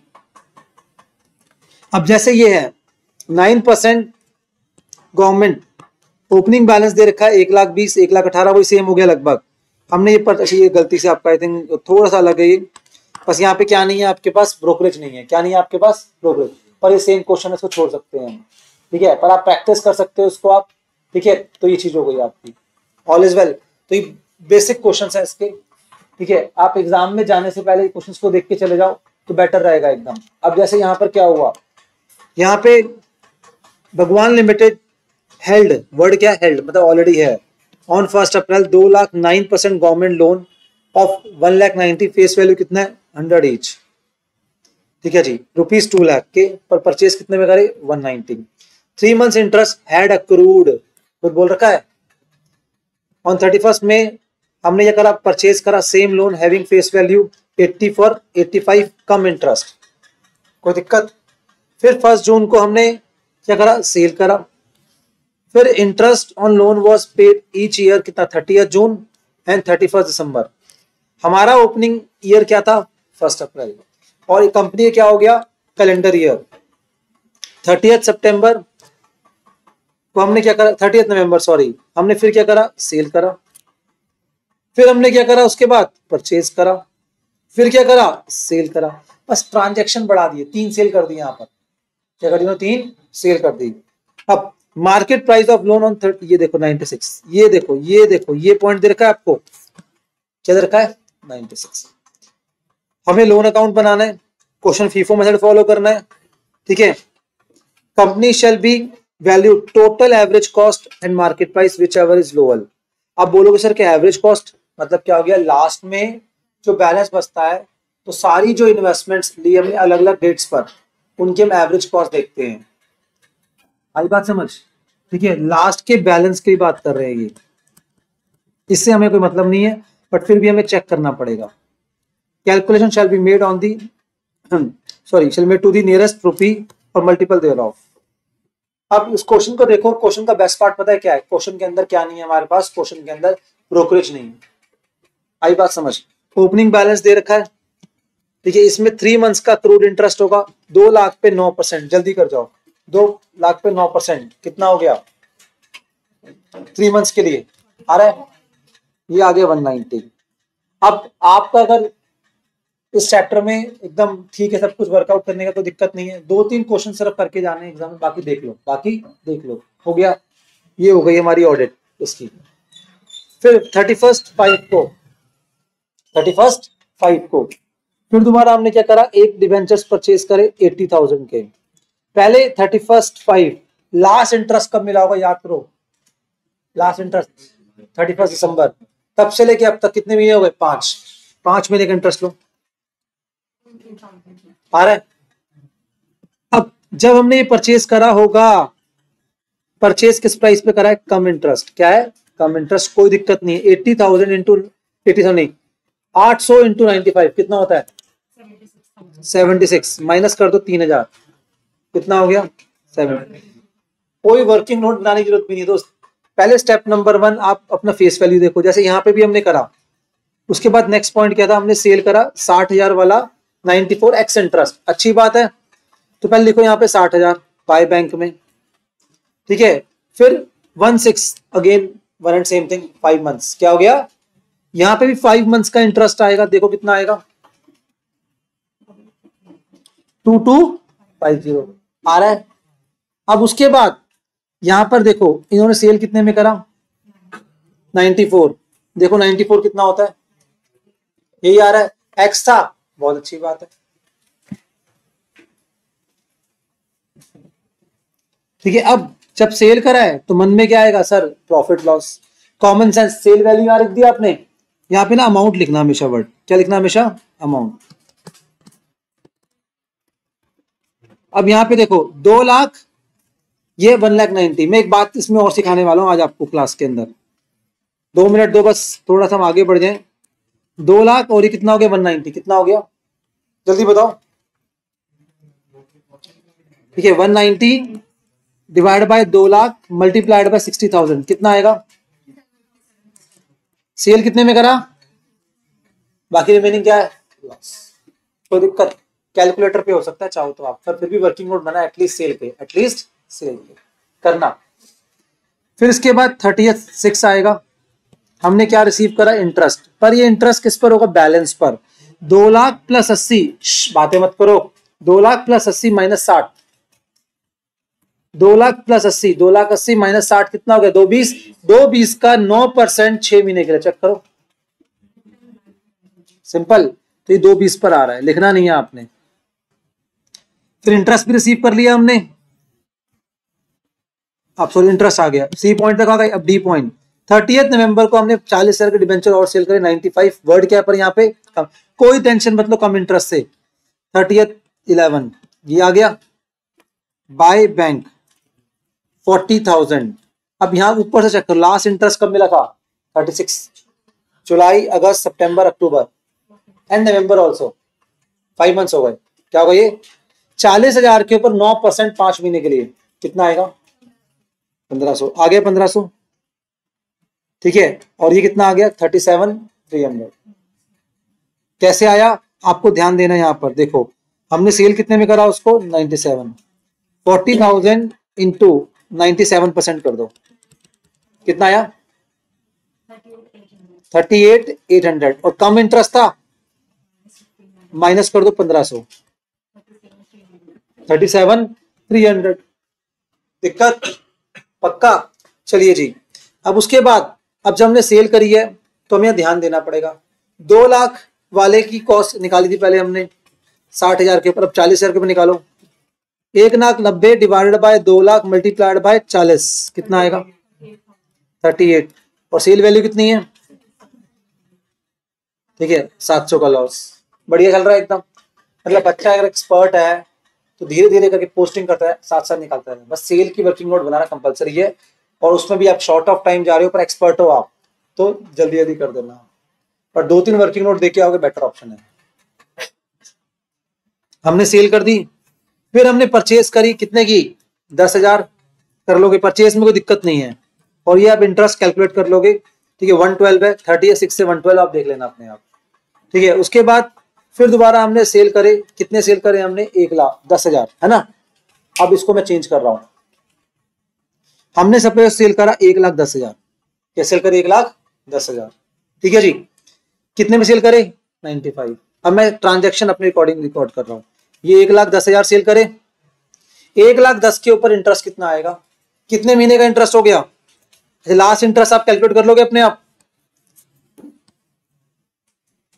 अब जैसे ये है 9% गवर्नमेंट, ओपनिंग बैलेंस दे रखा है 1,20,000, 1,18,000, वही सेम हो गया लगभग। हमने ये गलती से आपका आई थिंक थोड़ा सा लग गई, बस यहाँ पे क्या नहीं है आपके पास? ब्रोकरेज नहीं है। क्या नहीं है आपके पास? ब्रोकरेज। पर ये सेम क्वेश्चन है, इसको छोड़ सकते हैं हम, ठीक है। पर आप प्रैक्टिस कर सकते हो इसको आप, ठीक है। तो ये चीज हो गई आपकी, ऑल इज वेल। तो ये बेसिक क्वेश्चन है इसके, ठीक है। आप एग्जाम में जाने से पहले क्वेश्चन को देख के चले जाओ, तो बेटर रहेगा एकदम। अब जैसे यहाँ पर क्या हुआ, यहाँ पे भगवान लिमिटेड हेल्ड, वर्ड क्या हेल्ड मतलब ऑलरेडी है, on 1 April 2,09% government loan of 1,90,000 face value कितना है 100 ईच, ठीक है जी, रुपीज 2 लाख के पर परचेज कितने में करे 190। 3 मंथ्स इंटरेस्ट हैड अक्रूड, कुछ बोल रखा है। ऑन 31 में हमने ये करा, परचेज करा same loan having face value 80 for 85 come interest, कोई दिक्कत। फिर 1 जून को हमने क्या करा, सेल करा। फिर interest on loan was paid each year कितना 30 जून एंड 31 दिसंबर। हमारा ओपनिंग ईयर क्या था 1 अप्रैल, और कंपनी क्या हो गया कैलेंडर ईयर। 30 सितंबर को हमने क्या करा, 30 नवंबर सॉरी, हमने फिर क्या करा सेल करा। फिर हमने क्या करा उसके बाद परचेज करा, फिर क्या करा सेल करा। बस ट्रांजैक्शन बढ़ा दिए, 3 सेल कर दिए। यहाँ पर क्या कर दी, 3 सेल कर दी। अब market price of loan on 30, ये देखो 96, ये देखो ये देखो ये पॉइंट दे रखा है आपको, क्या दे रखा है 96। हमें लोन अकाउंट बनाना है, क्वेश्चन फीफो मेथड फॉलो करना है, ठीक है। Company shall be value total average cost and market price which ever is lower. आप बोलोगे सर क्या एवरेज कॉस्ट मतलब क्या हो गया, लास्ट में जो बैलेंस बचता है तो सारी जो इन्वेस्टमेंट्स ली हमने अलग अलग डेट्स पर, उनके हम एवरेज कॉस्ट देखते हैं। आई बात समझ, ठीक है, लास्ट के बैलेंस की बात कर रहे हैं ये, इससे हमें कोई मतलब नहीं है, बट फिर भी हमें चेक करना पड़ेगा। Calculation shall be made on the sorry shall made to the nearest rupee और मल्टीपल देयर ऑफ। अब इस क्वेश्चन को देखो, क्वेश्चन का बेस्ट पार्ट पता है क्या है, क्वेश्चन के अंदर क्या नहीं है हमारे पास, क्वेश्चन के अंदर ब्रोकरेज नहीं है। आई बात समझ, ओपनिंग बैलेंस दे रखा है, ठीक है, इसमें 3 मंथ्स का क्रूड इंटरेस्ट होगा 2 लाख पे 9%, जल्दी कर जाओ, 2 लाख पे 9% कितना हो गया 3 मंथ्स के लिए आ रहा है, ये आ गया 190। अब आपका अगर इस चैप्टर में एकदम ठीक है, सब कुछ वर्कआउट करने का कोई दिक्कत नहीं है, 2-3 क्वेश्चन सिर्फ करके जाने एग्जाम में, बाकी देख लो, बाकी देख लो, हो गया, ये हो गई हमारी ऑडिट इसकी। फिर 31/5 को, 31/5 को फिर दोबारा हमने क्या करा, एक डिबेंचर्स परचेज करे 80,000 के। पहले 31/5, लास्ट इंटरेस्ट कब मिला होगा याद करो, लास्ट इंटरेस्ट 31 दिसंबर, तब से लेके अब तक कितने महीने हो गए 5 महीने का इंटरेस्ट लो, आ रहा है। अब जब हमने ये परचेज करा होगा, परचेज किस प्राइस पे करा है, कम इंटरेस्ट, क्या है कम इंटरेस्ट, कोई दिक्कत नहीं है। 80,000 इंटू 80,000 नहीं 800 इंटू 95 कितना होता है 76, माइनस कर दो 3,000 कितना हो गया 7। कोई वर्किंग नोट बनाने की जरूरत भी नहीं दोस्त, पहले स्टेप नंबर 1 आप अपना फेस वैल्यू देखो, जैसे यहाँ पे भी हमने करा। उसके बाद नेक्स्ट पॉइंट क्या था, हमने सेल करा 60,000 वाला 94x इंटरेस्ट, अच्छी बात है, तो पहले लिखो यहाँ पे 60,000 बाय बैंक में, ठीक है। फिर 16 again one and same thing 5 months, क्या हो गया यहाँ पे भी 5 मंथ्स का इंटरेस्ट आएगा, देखो कितना आएगा 2250 आ रहा है। अब उसके बाद यहां पर देखो इन्होंने सेल कितने में करा 94, देखो 94 कितना होता है, यही आ रहा है, एक्स था, बहुत अच्छी बात है, ठीक है। अब जब सेल करा है तो मन में क्या आएगा sir, profit loss, common sense, sale value यहां लिख दिया आपने, यहाँ पे ना अमाउंट लिखना हमेशा, वर्ड क्या लिखना हमेशा अमाउंट। अब यहाँ पे देखो 2 लाख, ये 1,90,000। मैं एक बात इसमें और सिखाने वाला हूँ आज आपको क्लास के अंदर, 2 मिनट दो बस, थोड़ा सा हम आगे बढ़ जाएं। 2 लाख और ये कितना हो गया 190, कितना हो गया जल्दी बताओ, ठीक है 190 divide by 2 lakh multiplied by 60,000 कितना आएगा, सेल कितने में करा, बाकी रिमेनिंग क्या है लॉस। कोई दिक्कत, कैलकुलेटर पे हो सकता है चाहो तो आप, पर फिर भी वर्किंग नोट बना एटलीस्ट सेल पे, एटलीस्ट सेल पे करना। फिर इसके बाद 36 आएगा, हमने क्या रिसीव करा इंटरेस्ट, पर ये इंटरेस्ट किस पर होगा, बैलेंस पर। 2 लाख प्लस 80, बातें मत करो, 2 lakh plus 80 minus 60, 2 lakh plus 80, 2 lakh 80 minus 60 कितना हो गया 220, 220 का 9% 6 महीने के लिए, चेक करो सिंपल, तो ये 220 पर आ रहा है, लिखना नहीं है आपने, फिर इंटरेस्ट भी रिसीव कर लिया हमने, अब सॉरी इंटरेस्ट आ गया, सी पॉइंट तक आ गई। अब डी पॉइंट 30 नवंबर को हमने 40 शेयर के डिबेंचर और सेल करे 95, वर्ड क्या पर यहाँ पे कम, कोई टेंशन मतलब कम इंटरेस्ट से 30/11 ये आ गया। By bank 40,000। अब यहाँ ऊपर से चेक करो लास्ट इंटरेस्ट कब मिला था 36, जुलाई अगस्त सितंबर अक्टूबर एंड नवंबर ऑल्सो 5 मंथ्स हो गए। क्या होगा ये 40,000 के ऊपर 9% 5 महीने के लिए कितना आएगा 1500 आ गया 1500, ठीक है। और ये कितना आ गया 37,300। कैसे आया आपको ध्यान देना यहाँ पर, देखो हमने सेल कितने में करा उसको 97, 40,000 इंटू 97% कर दो कितना आया 38,800, और कम इंटरेस्ट था माइनस कर दो 1500, 37,300। दिक्कत पक्का। चलिए जी, अब उसके बाद अब जब हमने सेल करी है तो हमें ध्यान देना पड़ेगा। 2 लाख वाले की कॉस्ट निकाली थी पहले हमने 60,000 के ऊपर, अब 40,000 के ऊपर निकालो। 1,90,000 divided by 2 lakh multiplied by 40 कितना आएगा 38, और सेल वैल्यू कितनी है, ठीक है 700 का लॉस। बढ़िया चल रहा है एकदम, मतलब बच्चा अगर एक्सपर्ट है तो धीरे धीरे करके पोस्टिंग करता है, साथ साथ निकालता है। बस सेल की वर्किंग नोट बनाना कंपलसरी है, और उसमें भी आप शॉर्ट ऑफ टाइम जा रहे हो पर एक्सपर्ट हो आप तो जल्दी जल्दी कर देना, पर 2-3 वर्किंग नोट देके आओगे बेटर ऑप्शन है। हमने सेल कर दी, फिर हमने परचेज करी कितने की 10,000 कर लोगे, परचेज में कोई दिक्कत नहीं है, और ये आप इंटरेस्ट कैलकुलेट कर लोगे, ठीक है 112 है, 36 से 112 आप देख लेना अपने आप, ठीक है। उसके बाद फिर दोबारा हमने सेल करे, कितने सेल करे हमने 1,10,000 है ना। अब इसको मैं चेंज कर रहा हूं, हमने सपोज सेल करा 1,10,000, क्या सेल करे 1,10,000, ठीक है जी। कितने में सेल करे 95। अब मैं ट्रांजैक्शन अपने अकॉर्डिंग रिकॉर्ड कर रहा हूं, ये 1,10,000 सेल करे, 1,10,000 के ऊपर इंटरेस्ट कितना आएगा, कितने महीने का इंटरेस्ट हो गया, लास्ट इंटरेस्ट आप कैलकुलेट कर लोगे अपने आप,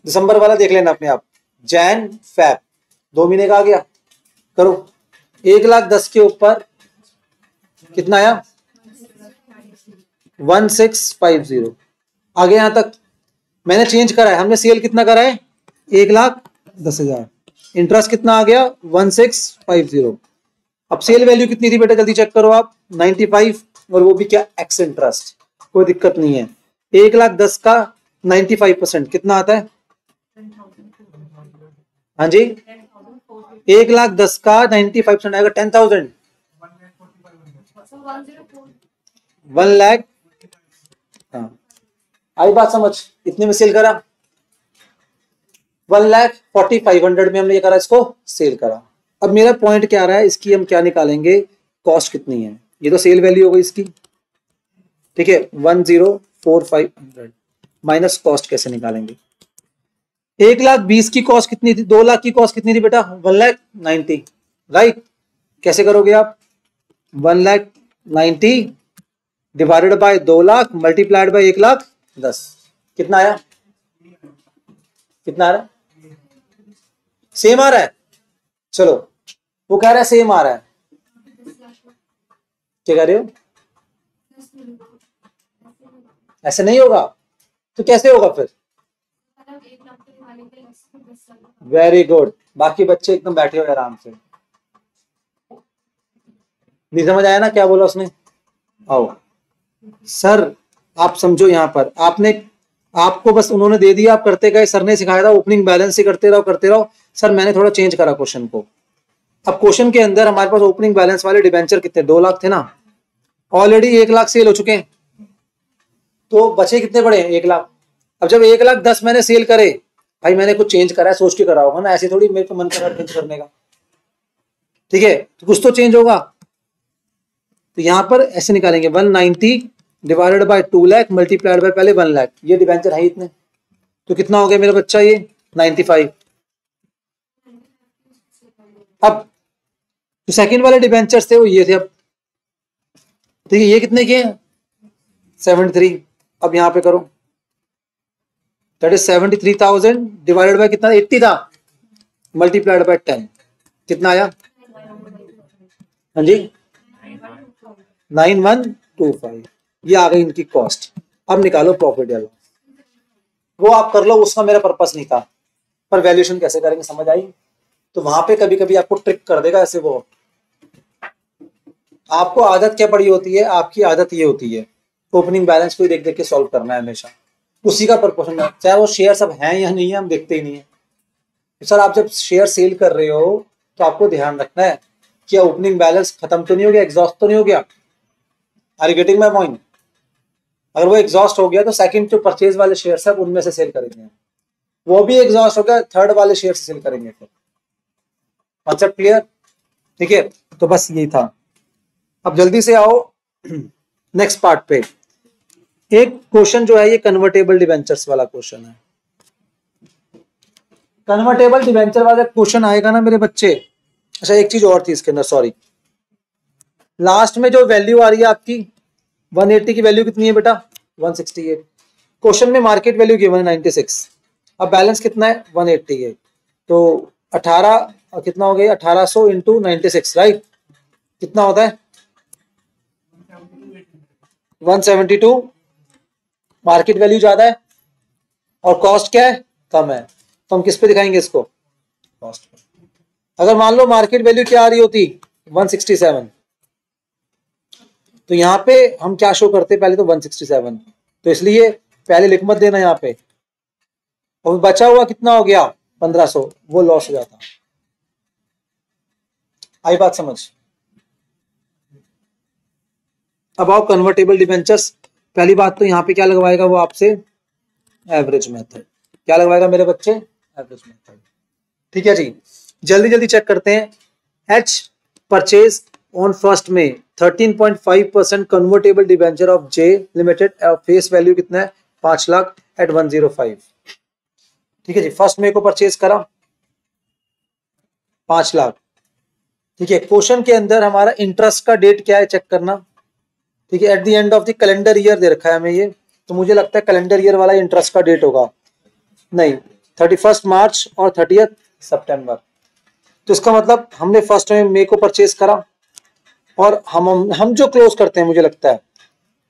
दिसंबर वाला देख लेना अपने आप, जैन फैब 2 महीने का आ गया, करो 1,10,000 के ऊपर कितना आया 1650 आ गया। यहां तक मैंने चेंज करा है, हमने सेल कितना करा है 1,10,000, इंटरेस्ट कितना आ गया 1650। अब सेल वैल्यू कितनी थी बेटा जल्दी चेक करो आप 95, और वो भी क्या एक्स इंटरेस्ट, कोई दिक्कत नहीं है। 1,10,000 का 95% कितना आता है, हाँ जी 1,10,000 का 95% आएगा 10,000, 1 लाख। हाँ आई बात समझ, इतने में सेल करा 1,40,500 में हमने ये करा, इसको सेल करा। अब मेरा पॉइंट क्या रहा है, इसकी हम क्या निकालेंगे, कॉस्ट कितनी है, ये तो सेल वैल्यू हो गई इसकी, ठीक है 10,4500 माइनस कॉस्ट कैसे निकालेंगे। 1,20,000 की कॉस्ट कितनी थी, 2 लाख की कॉस्ट कितनी थी बेटा 1,90,000 राइट। कैसे करोगे आप 1,90,000 divided by 2 lakh multiplied by 1,10,000 कितना आया, कितना आ रहा है, सेम आ रहा है, चलो वो कह रहा है सेम आ रहा है, क्या कह रहे हो, ऐसे नहीं होगा तो कैसे होगा फिर, वेरी गुड, बाकी बच्चे एकदम बैठे हुए आराम से, नहीं समझ आया ना क्या बोला उसने, आओ सर आप समझो, यहां पर आपको बस उन्होंने दे दिया, आप करते गए, सर ने सिखाया था ओपनिंग बैलेंस ही करते रहो, सर मैंने थोड़ा चेंज करा क्वेश्चन को। अब क्वेश्चन के अंदर हमारे पास ओपनिंग बैलेंस वाले डिबेंचर कितने 2 लाख थे ना, ऑलरेडी 1 लाख सेल हो चुके हैं, तो बचे कितने पड़े 1 लाख। अब जब 1,10,000 मैंने सेल करे, भाई मैंने कुछ चेंज करा है, सोच के करा होगा ना, ऐसे थोड़ी मेरे को मन करा चेंज करने का, ठीक है तो कुछ तो चेंज होगा। तो यहां पर ऐसे निकालेंगे 190 divided by 2 lakh multiplied by पहले 1 लाख, ये डिबेंचर है इतने, तो कितना हो गया मेरा बच्चा ये 95। अब जो सेकंड वाले डिबेंचर्स थे वो ये थे, अब ठीक है ये कितने के 73। अब यहां पे करो दैट इज 73,000 डिवाइडेड बाय कितना 80 था मल्टीप्लाइड बाय 10 कितना आया हाँ जी 9125, ये आ गई इनकी कॉस्ट। अब निकालो प्रॉफिट या लॉस, वो आप कर लो, उसका मेरा पर्पस नहीं था, पर वैल्यूएशन कैसे करेंगे समझ आई। तो वहां पे कभी कभी आपको ट्रिक कर देगा ऐसे वो। आपको आदत क्या पड़ी होती है, आपकी आदत ये होती है ओपनिंग बैलेंस को देख देख के सॉल्व करना है हमेशा, उसी का पर्पस है, चाहे वो शेयर सब हैं या नहीं है हम देखते ही नहीं है। सर आप जब शेयर सेल कर रहे हो तो आपको ध्यान रखना है कि ओपनिंग बैलेंस खत्म तो नहीं हो गया, एग्जॉस्ट तो नहीं हो गया। Are you getting my point? अगर वो एग्जॉस्ट हो गया तो सेकंड जो परचेज वाले शेयर है उनमें से सेल करेंगे, वो भी एग्जॉस्ट हो गया थर्ड वाले शेयर से सेल करेंगे। फिर कॉन्सेप्ट क्लियर? ठीक है, तो बस यही था। अब जल्दी से आओ नेक्स्ट पार्ट पे। एक क्वेश्चन जो है ये कन्वर्टेबल डिवेंचर्स वाला क्वेश्चन है। कन्वर्टेबल डिवेंचर वाला क्वेश्चन आएगा ना मेरे बच्चे। अच्छा एक चीज और थी इसके अंदर, सॉरी, लास्ट में जो वैल्यू आ रही है आपकी 180 की वैल्यू कितनी है बेटा? 168। क्वेश्चन में मार्केट वैल्यू गिवन है 96, अब बैलेंस कितना है? 180 है। तो 18 कितना हो गया? 1800 इंटू 96, राइट? कितना होता है? 172। मार्केट वैल्यू ज्यादा है और कॉस्ट क्या है? कम है, तो हम किस पे दिखाएंगे इसको? कॉस्ट पे। अगर मान लो मार्केट वैल्यू क्या आ रही होती? 167, तो यहाँ पे हम क्या शो करते? पहले तो 167, तो इसलिए पहले लिख मत देना यहाँ पे। और बचा हुआ कितना हो गया? 1500, वो लॉस हो जाता। आई बात समझ? अब आओ कन्वर्टेबल डिबेंचर्स। पहली बात तो यहाँ पे क्या लगवाएगा वो आपसे? Average method. क्या लगवाएगा मेरे बच्चे? Average method. ठीक है जी, जल्दी जल्दी चेक करते हैं। एच परचेज ऑन फर्स्ट में 13.5% convertible debenture of J limited, face value कितना है? 5 लाख एट 105। ठीक है जी, फर्स्ट में को परचेज करा 5 लाख। ठीक है, क्वेश्चन के अंदर हमारा इंटरेस्ट का डेट क्या है चेक करना। ठीक है, at the end of the calendar year दे रखा है हमें ये, तो मुझे लगता है कैलेंडर ईयर वाला इंटरेस्ट का डेट होगा। नहीं, 31 मार्च और 30 सितंबर। तो इसका मतलब हमने फर्स्ट में मे को परचेज करा और हम जो क्लोज करते हैं मुझे लगता है,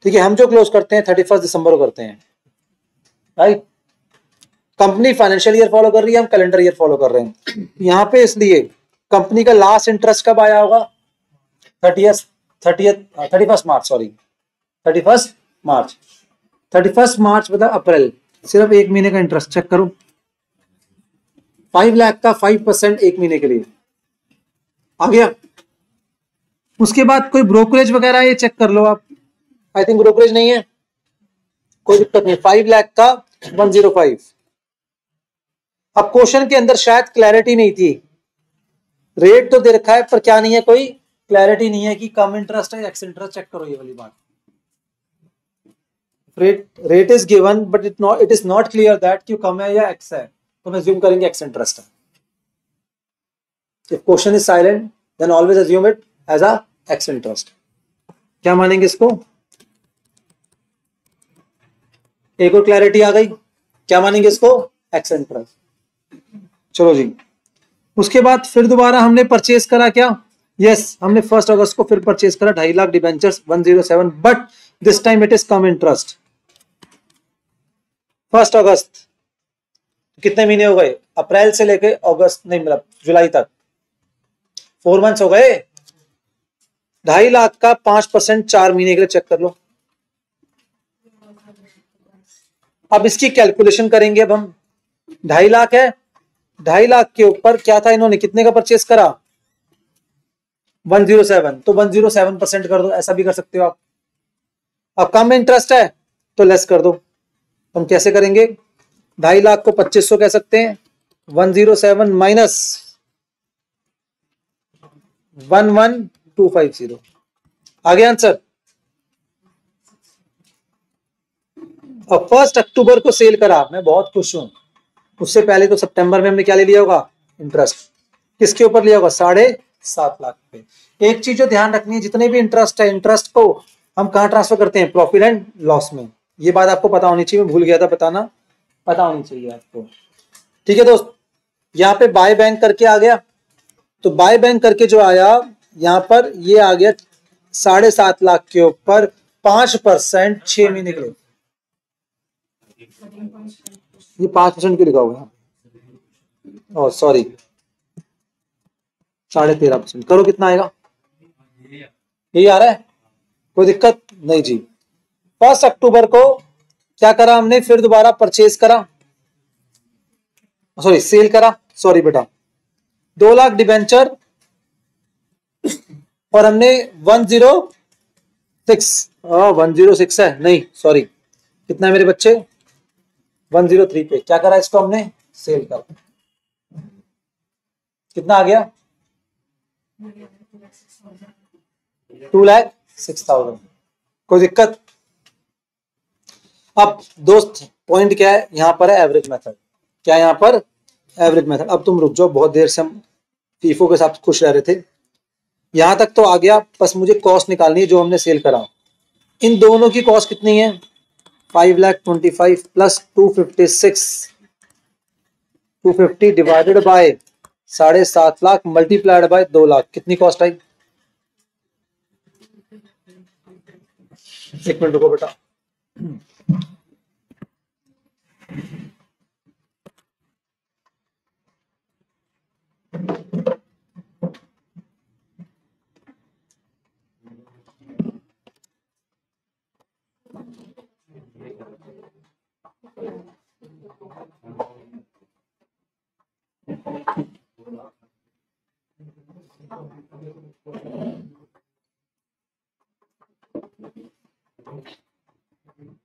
ठीक है, हम जो क्लोज करते हैं 31 दिसंबर को करते हैं, right? Company financial year follow कर रही है, हम कैलेंडर ईयर फॉलो कर रहे हैं यहाँ पे, इसलिए कंपनी का लास्ट इंटरेस्ट कब आया होगा? 31 मार्च, सॉरी 31 मार्च। 31 मार्च मतलब अप्रैल, सिर्फ एक महीने का इंटरेस्ट चेक करो। 5 लाख का 5% एक महीने के लिए आ गया। उसके बाद कोई ब्रोकरेज वगैरह ये चेक कर लो आप। आई थिंक ब्रोकरेज नहीं है, कोई दिक्कत नहीं। 5 लाख का 105। अब क्वेश्चन के अंदर शायद क्लैरिटी नहीं थी, रेट तो दे रखा है पर क्या नहीं है, कोई क्लैरिटी नहीं है कि कम इंटरेस्ट है एक्स इंटरेस्ट। चेक करो ये वाली बात। Rate is given but it is not clear that क्यों कम है या एक्स है, तो हम अज्यूम करेंगे एक्स इंटरेस्ट है। If question is silent then always assume it as a ex interest. क्या मानेंगे इसको? एक और क्लैरिटी आ गई, क्या मानेंगे इसको? X interest. चलो जी, उसके बाद फिर दोबारा हमने परचेज करा क्या? यस, हमने 1 अगस्त को फिर परचेज करा 2.5 lakh debentures 107, but this time it is cum interest. 1 अगस्त कितने महीने हो गए? अप्रैल से लेके अगस्त, नहीं मतलब जुलाई तक, 4 मंथ्स हो गए। 2.5 लाख का 5% 4 महीने के लिए चेक कर लो। अब इसकी कैलकुलेशन करेंगे। अब हम 2.5 लाख है, 2.5 लाख के ऊपर क्या था, इन्होंने कितने का परचेज करा? 107, तो 107% कर दो, ऐसा भी कर सकते हो आप। अब कम इंटरेस्ट है तो लेस कर दो। हम कैसे करेंगे? 2.5 लाख को 2500 कह सकते हैं, 107 माइनस 11250। आ गया आंसर। अब 1 अक्टूबर को सेल करा, मैं बहुत खुश हूं। उससे पहले तो सितंबर में हमने क्या ले लिया होगा? इंटरेस्ट। किसके ऊपर लिया होगा? 7.5 लाख पे। एक चीज जो ध्यान रखनी है, जितने भी इंटरेस्ट है, इंटरेस्ट को हम कहां ट्रांसफर करते हैं? प्रॉफिट एंड लॉस में। ये बात आपको पता होनी चाहिए, मैं भूल गया था बताना, पता होनी चाहिए आपको। ठीक है दोस्त, यहाँ पे बाय बैंक करके आ गया, तो बाय बैंक करके जो आया यहाँ पर ये आ गया 7.5 लाख के ऊपर 5% 6 महीने के लिए। ये 5% क्यों लिखा हुआ है? सॉरी 13.5%। करो कितना आएगा? यही आ रहा है, कोई दिक्कत नहीं जी। 1 अक्टूबर को क्या करा हमने, फिर दोबारा परचेज करा, सॉरी सेल करा, सॉरी बेटा 2 लाख डिबेंचर और हमने 106 है, नहीं सॉरी कितना है मेरे बच्चे, 103 पे क्या करा, इसको हमने सेल करा। कितना आ गया? 2,06,000। कोई दिक्कत? अब दोस्त पॉइंट क्या है यहां पर, है एवरेज मेथड। क्या यहां पर? Average method. अब तुम रुक जाओ, बहुत देर से हम फीफो के साथ खुश रह रहे थे। यहां तक तो आ गया, बस मुझे कॉस्ट निकालनी है जो हमने सेल करा। इन दोनों की कॉस्ट कितनी है? 5,25,000 plus 256, 250 divided by 7.5 lakh multiplied by 2 lakh, कितनी कॉस्ट आई? एक मिनट रुको बेटा।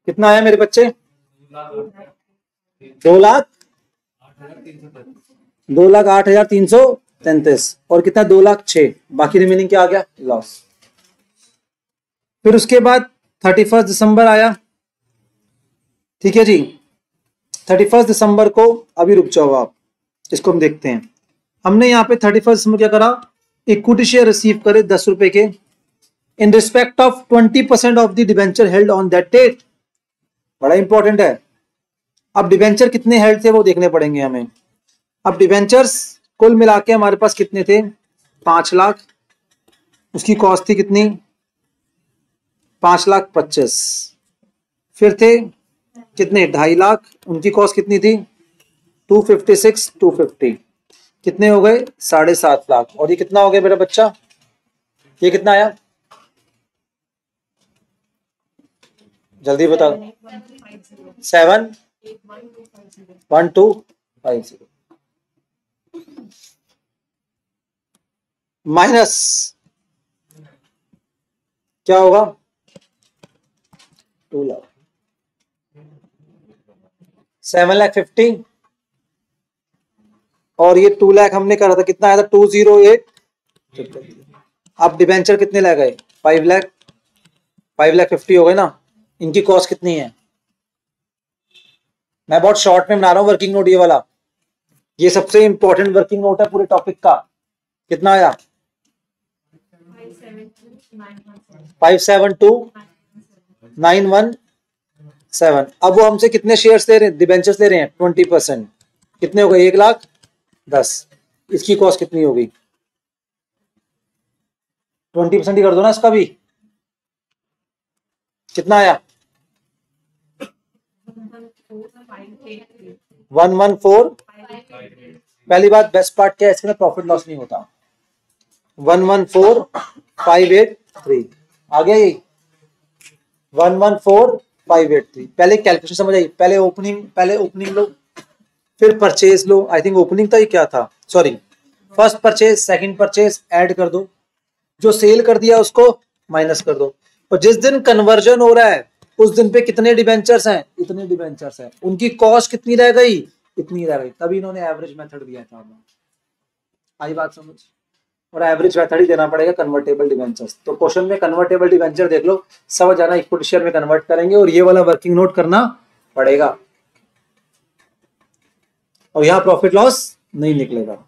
कितना आया मेरे बच्चे? 2,08,333 और कितना 2,06,000, बाकी रिमेनिंग क्या आ गया? लॉस। फिर उसके बाद 31 दिसंबर आया, ठीक है जी। 31 दिसंबर को, अभी रुक जाओ आप, इसको हम देखते हैं। हमने यहाँ पे 31 दिसंबर क्या करा, इक्विटी शेयर रिसीव करे 10 रुपए के in respect of 20% of the debenture held on that date. बड़ा इंपॉर्टेंट है। अब डिबेंचर कितने हेल्ड थे वो देखने पड़ेंगे हमें। अब डिबेंचर्स कुल मिला के हमारे पास कितने थे? 5 लाख। उसकी कॉस्ट थी कितनी? 5,25,000। फिर थे कितने? 2.5 लाख। उनकी कॉस्ट कितनी थी? 256, 250, कितने हो गए? 7.5 लाख। और ये कितना हो गया मेरा बच्चा? ये कितना आया? जल्दी बता। 7,1250 माइनस क्या होगा? 2 लाख। 7,50,000 और ये 2 लाख हमने करा था, कितना आया था? 208। अब डिबेंचर कितने लग गए? 5 लाख। 5,50,000 हो गए ना। इनकी कॉस्ट कितनी है? मैं बहुत शॉर्ट में बना रहा हूं वर्किंग नोट, ये वाला, ये सबसे इंपॉर्टेंट वर्किंग नोट है पूरे टॉपिक का। कितना आया? 572,917। अब वो हमसे कितने शेयर्स ले रहे हैं? डिबेंचर्स ले रहे हैं 20%। कितने हो गए? 1,10,000। इसकी कॉस्ट कितनी होगी? 20% ही कर दो ना इसका भी। कितना आया? 114। पहली बात, बेस्ट पार्ट क्या है इसमें? प्रॉफिट लॉस नहीं होता। 114,583 आ गया। ये 114,583। पहले कैलकुलेशन समझ आई। पहले ओपनिंग लो, फिर purchase low. I think opening था, ये क्या था? Sorry, first purchase, second purchase add कर दो, जो सेल कर दिया उसको माइनस कर दो, और जिस दिन कन्वर्जन हो रहा है उस दिन पे कितने डिबेंचर्स हैं? इतने डिबेंचर्स हैं। उनकी कॉस्ट कितनी रह गई? इतनी रह गई। तभी इन्होंने एवरेज मेथड दिया था। आई बात समझ? और एवरेज मेथड ही देना पड़ेगा कन्वर्टेबल डिबेंचर्स। तो क्वेश्चन में कन्वर्टेबल डिबेंचर देख लो, समझ जाना इक्विटी शेयर में कन्वर्ट करेंगे, और ये वाला वर्किंग नोट करना पड़ेगा, और यहां प्रॉफिट लॉस नहीं निकलेगा।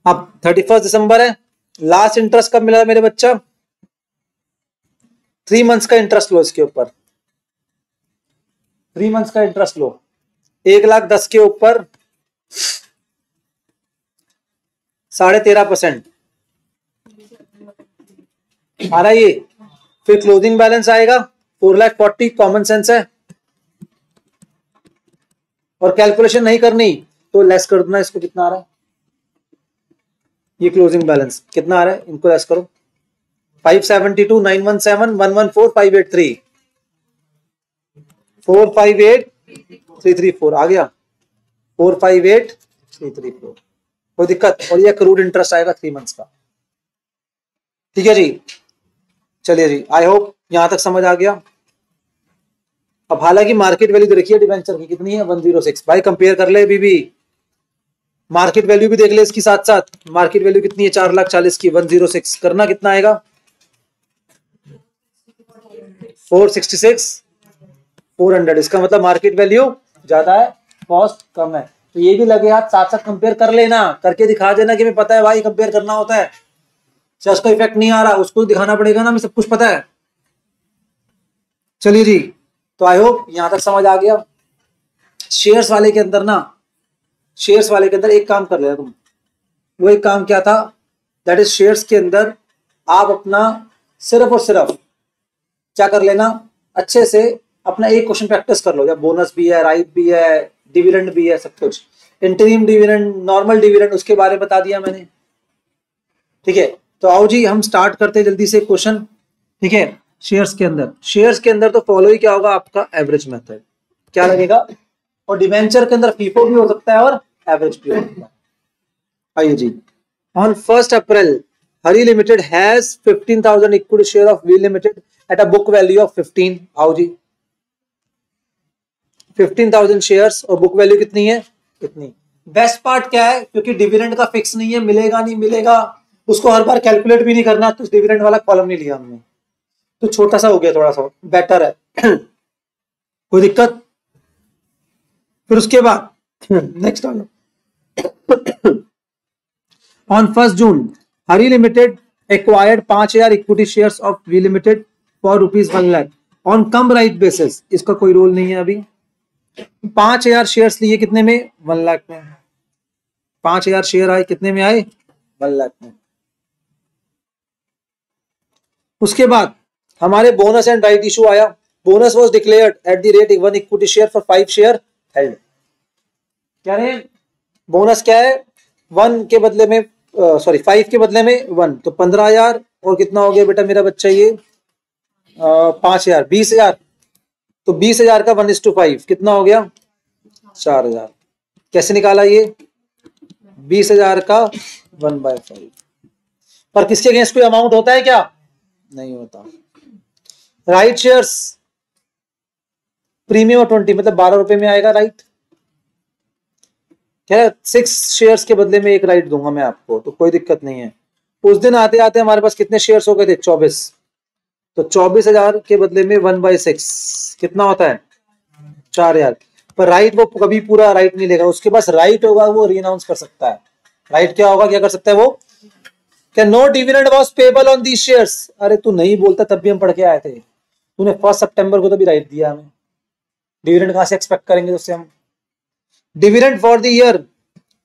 अब 31 दिसंबर है, लास्ट इंटरेस्ट कब मिला मेरे बच्चा? 3 मंथ्स का इंटरेस्ट लो इसके ऊपर। 3 मंथ्स का इंटरेस्ट लो। 1,10,000 के ऊपर 13.5%। आ रहा है ये। फिर क्लोजिंग बैलेंस आएगा 4,40,000, कॉमन सेंस है। और कैलकुलेशन नहीं करनी तो लेस कर देना इसको। कितना आ रहा है ये क्लोजिंग बैलेंस, कितना आ रहा है, इनको लेस करो। 572, 917, 114, 583, 458,334 आ गया, 458,334। कोई दिक्कत? और ये क्रूड इंटरेस्ट आएगा 3 मंथ्स का। ठीक है जी, चलिए जी, आई होप यहां तक समझ आ गया। अब हालांकि मार्केट वैल्यू देखिए डिबेंचर की कितनी है, 106। भाई कंपेयर कर ले अभी भी, मार्केट वैल्यू भी देख ले इसकी साथ साथ। मार्केट वैल्यू कितनी है, 4,40,000 की, 106 करना कितना आएगा, 466, 400। इसका मतलब मार्केट वैल्यू ज्यादा है, कॉस्ट कम है। तो ये भी लगे हाथ साथ साथ कंपेयर कर लेना, करके दिखा देना कि मैं पता है भाई कंपेयर करना होता है। जस्ट का इफेक्ट नहीं आ रहा, उसको दिखाना पड़ेगा ना, मैं सब कुछ पता है। चलिए जी, तो आई होप यहां तक समझ आ गया। शेयर्स वाले के अंदर ना, शेयर्स वाले के अंदर एक काम कर लेना तुम। वो एक काम क्या था, दैट इज शेयर्स के अंदर आप अपना सिर्फ और सिर्फ क्या कर लेना, अच्छे से अपना एक क्वेश्चन प्रैक्टिस कर लो। जब बोनस भी है, राइट भी है, डिविडेंड भी है, सब कुछ, इंटरिम डिविडेंड, नॉर्मल डिविडेंड, उसके बारे में बता दिया मैंने। ठीक है, तो आओ जी हम स्टार्ट करते हैं जल्दी से क्वेश्चन। ठीक है, शेयर्स के अंदर, शेयर्स के अंदर तो फॉलो ही क्या होगा आपका, एवरेज मेथड क्या लगेगा। और डिवेंचर के अंदर फीफो भी हो सकता है और एवरेज भी हो सकता है। आइए जी, on 1 April Hari limited has 15,000 equity share of V limited at a book value of 15। आओ जी, 15,000 शेयर्स और बुक वैल्यू कितनी है, कितनी। बेस्ट पार्ट क्या है, क्योंकि डिविडेंड का फिक्स नहीं है, मिलेगा नहीं मिलेगा, उसको हर बार कैलकुलेट भी नहीं करना, तो डिविडेंड वाला कॉलम नहीं लिया हमने, तो छोटा सा हो गया, थोड़ा सा बेटर है। कोई दिक्कत? फिर उसके बाद next on 1 June Hari limited acquired 5,000 equity shares of V limited for ₹1,00,000 on cum right basis. इसका कोई रोल नहीं है अभी। 5,000 शेयर्स लिए कितने में, 1,00,000 में। 5,000 शेयर आए कितने में आए, 1,00,000 में। उसके बाद हमारे बोनस एंड राइट इशू आया। Bonus was declared at the rate 1 equity share for 5 share held. क्या है बोनस, क्या है, 1 के बदले में, सॉरी 5 के बदले में 1, तो 15,000 और कितना हो गया बेटा मेरा बच्चा ये 5,000, 20,000। तो 20,000 का 1:5 कितना हो गया, 4,000। कैसे निकाला ये, 20,000 का 1/5। पर किसके अगेंस्ट कोई अमाउंट होता है क्या, नहीं होता। राइट शेयर्स प्रीमियम 20, मतलब 12 रुपए में आएगा राइट। क्या 6 शेयर्स के बदले में 1 राइट दूंगा मैं आपको, तो कोई दिक्कत नहीं है। उस दिन आते आते हमारे पास कितने शेयर्स हो गए थे, 24। तो 24,000 के बदले में 1/6 कितना होता है, 4,000। पर राइट वो कभी पूरा राइट नहीं लेगा, उसके पास राइट होगा वो रीअनाउंस कर सकता है। राइट क्या होगा, क्या कर सकता है वो, क्या no dividend was payable on these shares. अरे तू नहीं बोलता तब भी हम पढ़ के आए थे, तूने 1 सितंबर को तो भी राइट दिया हमें, डिविडेंड कहां से एक्सपेक्ट करेंगे उससे हम। डिविडेंड फॉर द ईयर,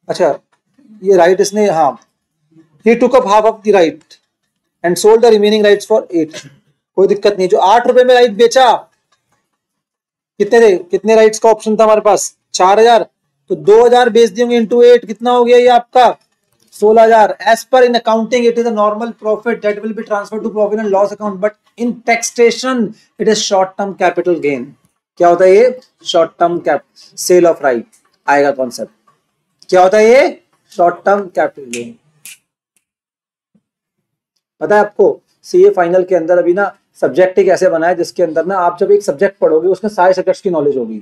अच्छा ये राइट इसने, हाँ, he took up half of the right and sold the remaining rights for 8। कोई दिक्कत नहीं, जो 8 रुपए में राइट बेचा, कितने थे, कितने राइट्स का ऑप्शन था हमारे पास, 4,000। तो 2,000 बेच दिए इंटू 8, कितना हो गया ये आपका 16,000। As per in accounting it is a normal profit that will be transferred to profit and loss account, but in taxation it is short term capital gain. क्या होता है ये, short term cap, sale of right आएगा concept. क्या होता है ये, short term capital gain. पता है आपको, सीए फाइनल के अंदर अभी ना सब्जेक्ट एक ऐसे बना है जिसके अंदर ना आप जब एक सब्जेक्ट पढ़ोगे उसमें सारे सब्जेक्ट्स की नॉलेज होगी।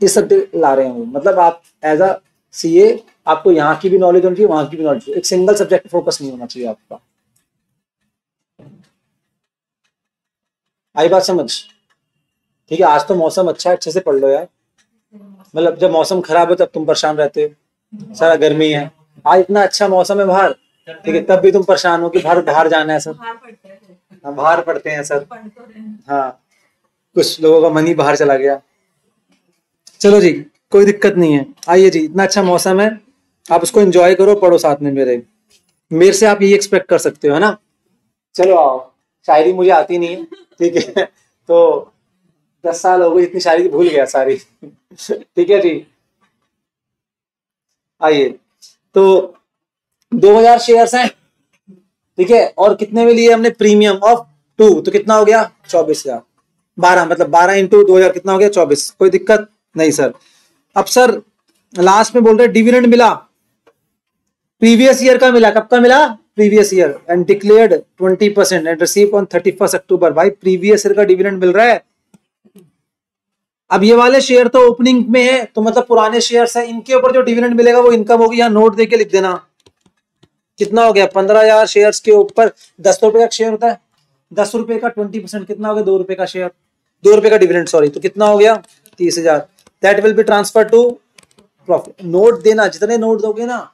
इस सब्जेक्ट ला रहे हैं, मतलब आप एज अ सीए आपको यहाँ की भी नॉलेज होनी चाहिए, वहां की भी नॉलेज, एक सिंगल सब्जेक्ट फोकस नहीं होना चाहिए आपका। आई बात समझ? ठीक है, आज तो मौसम अच्छा है, अच्छे से पढ़ लो यार। मतलब जब मौसम खराब है तब तुम परेशान रहते हो, सारा गर्मी है। आज इतना अच्छा मौसम है बाहर, ठीक है, तब भी तुम परेशान हो कि बाहर जाना है सर। हाँ बाहर पढ़ते हैं सर, हाँ कुछ लोगों का मन ही बाहर चला गया। चलो जी कोई दिक्कत नहीं है। आइए जी, इतना अच्छा मौसम है, आप उसको एंजॉय करो, पढ़ो साथ में मेरे। मेरे से आप यही एक्सपेक्ट कर सकते हो, है ना। चलो आओ, शायरी मुझे आती नहीं है, ठीक है, तो 10 साल हो गए, इतनी शायरी भूल गया सारी। ठीक है जी, आइए। तो 2000 शेयर्स हैं, ठीक है, और कितने में लिए हमने, प्रीमियम ऑफ 2, तो कितना हो गया 24,000, 12 मतलब 12 इंटू 2000 कितना हो गया 24। कोई दिक्कत नहीं सर। अब सर लास्ट में बोल रहे डिविडेंड मिला, प्रीवियस ईयर का मिला, कब का मिला, previous year, and declared 20% and receive on 31 अक्टूबर। भाई प्रीवियस ईयर का डिविडेंड मिल रहा है। अब ये वाले शेयर तो ओपनिंग में है, तो मतलब पुराने शेयर्स है, इनके ऊपर जो डिविडेंड मिलेगा वो इनकम होगी। यहाँ नोट देके लिख देना, कितना हो गया 15,000 शेयर्स के ऊपर 10 रुपए का शेयर होता है, 10 रुपए का 20% कितना हो गया 2 रुपए का शेयर, 2 रुपए का डिविडेंड सॉरी, तो कितना हो गया 30,000। That will be transfer to profit. Note देना, जितने नोट दोगे ना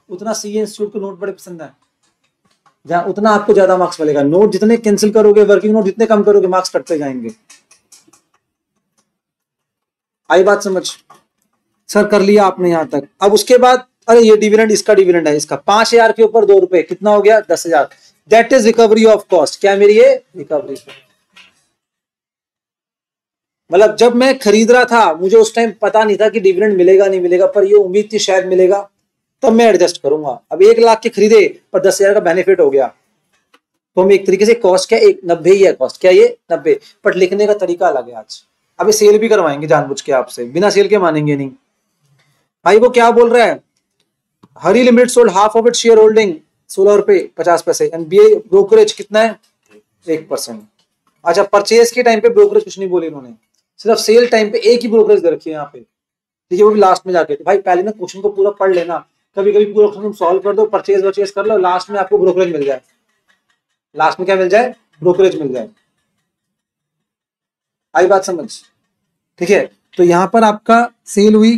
उतना सीए इंस्टीट्यूट को नोट बड़े पसंद है, जहां उतना आपको ज्यादा मार्क्स मिलेगा। नोट जितने कैंसिल करोगे, वर्किंग नोट जितने कम करोगे, मार्क्स कटते जाएंगे। आई बात समझ। सर कर लिया आपने यहां तक। अब उसके बाद अरे ये डिविडेंड, इसका डिविडेंड है, इसका 5,000 के ऊपर 2 रुपए कितना हो गया 10,000। That is recovery of cost. क्या मेरी ये रिकवरी, मतलब जब मैं खरीद रहा था मुझे उस टाइम पता नहीं था कि डिविडेंड मिलेगा नहीं मिलेगा, पर ये उम्मीद थी शायद मिलेगा, तब मैं एडजस्ट करूंगा। अब 1 लाख के खरीदे पर 10,000 का बेनिफिट हो गया, तो हम एक तरीके से कॉस्ट क्या 90 ही है कॉस्ट, क्या ये 90, बट लिखने का तरीका अलग है आज। अभी सेल भी करवाएंगे जानबूझ के आपसे, बिना सेल के मानेंगे नहीं। भाई वो क्या बोल रहा है, Hari limited sold half of it share holding 16 रुपए 50 पैसे, एंड ब्रोकरेज कितना है 1%। अच्छा, परचेज के टाइम पे ब्रोकरेज कुछ नहीं बोली इन्होंने, सिर्फ सेल टाइम पे एक ही ब्रोकरेज दे रखी है यहाँ पे, ठीक है, वो भी लास्ट में जाके। तो भाई पहले ना क्वेश्चन को पूरा पढ़ लेना, कभी कभी पूरा क्वेश्चन सॉल्व कर दो, परचेज वर्चेज कर लो, लास्ट में आपको ब्रोकरेज मिल जाए, लास्ट में क्या मिल जाए, ब्रोकरेज मिल जाए। आई बात समझ, ठीक है। तो यहां पर आपका सेल हुई,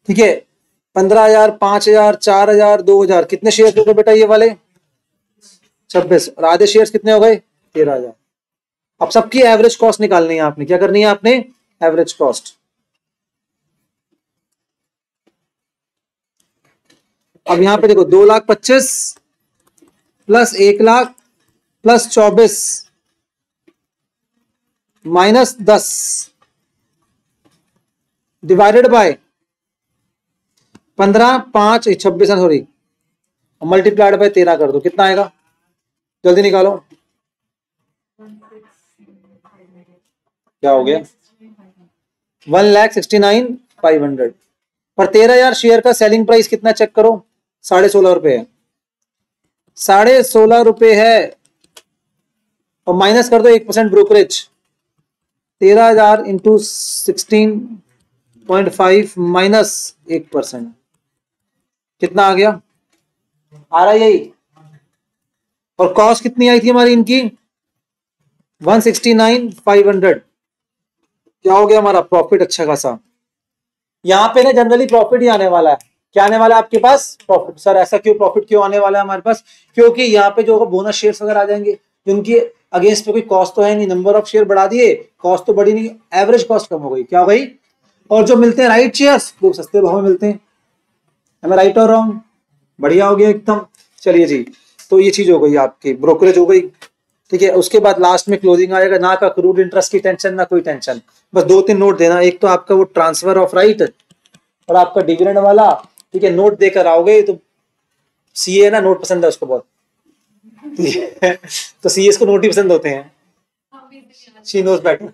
ठीक है, 15,000 5,000 4,000 2,000, कितने शेयर हो गए बेटा ये वाले 26, और आधे शेयर कितने हो गए 13,000। अब सबकी एवरेज कॉस्ट निकालनी है आपने, क्या करनी है आपने, एवरेज कॉस्ट। अब यहां पे देखो 2,25,000 plus 1,00,000 plus 24 minus 10 divided by 15 5 26 sorry multiplied by 13 कर दो, कितना आएगा जल्दी निकालो, क्या हो गया 1,69,500। पर 13,000 शेयर का सेलिंग प्राइस कितना चेक करो, 16.5 रुपए है, 16.5 रुपए है, और माइनस कर दो 1% ब्रोकरेज, 13,000 इंटू 16.5 माइनस 1%, कितना आ गया, आ रहा है यही। और कॉस्ट कितनी आई थी हमारी इनकी 169,500, क्या हो गया हमारा प्रॉफिट अच्छा खासा। यहाँ पे ना जनरली प्रॉफिट ही आने वाला है, क्या आने वाला है आपके पास प्रॉफिट। सर ऐसा क्यों, प्रॉफिट क्यों आने वाला है हमारे पास, क्योंकि यहाँ पे जो बोनस शेयर्स वगैरह आ जाएंगे, जिनकी अगेंस्ट पे कोई कॉस्ट तो है नहीं, नंबर ऑफ शेयर बढ़ा दिए, कॉस्ट तो बढ़ी नहीं, एवरेज कॉस्ट कम हो गई, क्या हो गई। और जो मिलते हैं राइट शेयर्स वो सस्ते भाव में मिलते हैं, हमें राइट और रॉन्ग, बढ़िया हो गया एकदम। चलिए जी, तो ये चीज हो गई आपकी, ब्रोकरेज हो गई, ठीक है। उसके बाद लास्ट में क्लोजिंग आएगा, ना का क्रूड इंटरेस्ट की टेंशन ना कोई टेंशन, बस 2-3 नोट देना, एक तो आपका वो ट्रांसफर ऑफ राइट और आपका डिविडेंड वाला, ठीक है, नोट देकर आओगे तो सीए ना नोट पसंद है उसको बहुत, ठीक है, तो सीए को नोट ही पसंद होते हैं, शी नोज बेटर,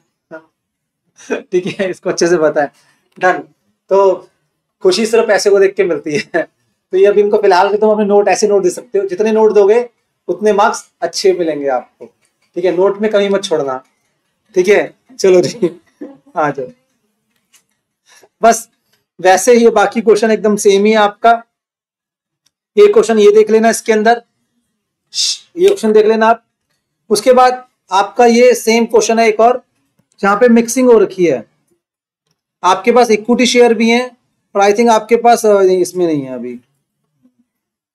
ठीक है, इसको अच्छे से पता है। डन। तो खुशी सिर्फ पैसे को देख के मिलती है, तो ये अभी इनको फिलहाल के तुम अपने नोट ऐसे नोट दे सकते हो, जितने नोट दोगे उतने मार्क्स अच्छे मिलेंगे आपको, ठीक है, नोट में कमी मत छोड़ना, ठीक है। चलो जी आ जाओ, बस वैसे ही बाकी क्वेश्चन एकदम सेम ही है आपका। एक क्वेश्चन ये देख लेना, इसके अंदर ये क्वेश्चन देख लेना आप। उसके बाद आपका ये सेम क्वेश्चन है एक और, जहां पे मिक्सिंग हो रखी है, आपके पास इक्विटी शेयर भी है, और आई थिंक आपके पास इसमें नहीं है अभी,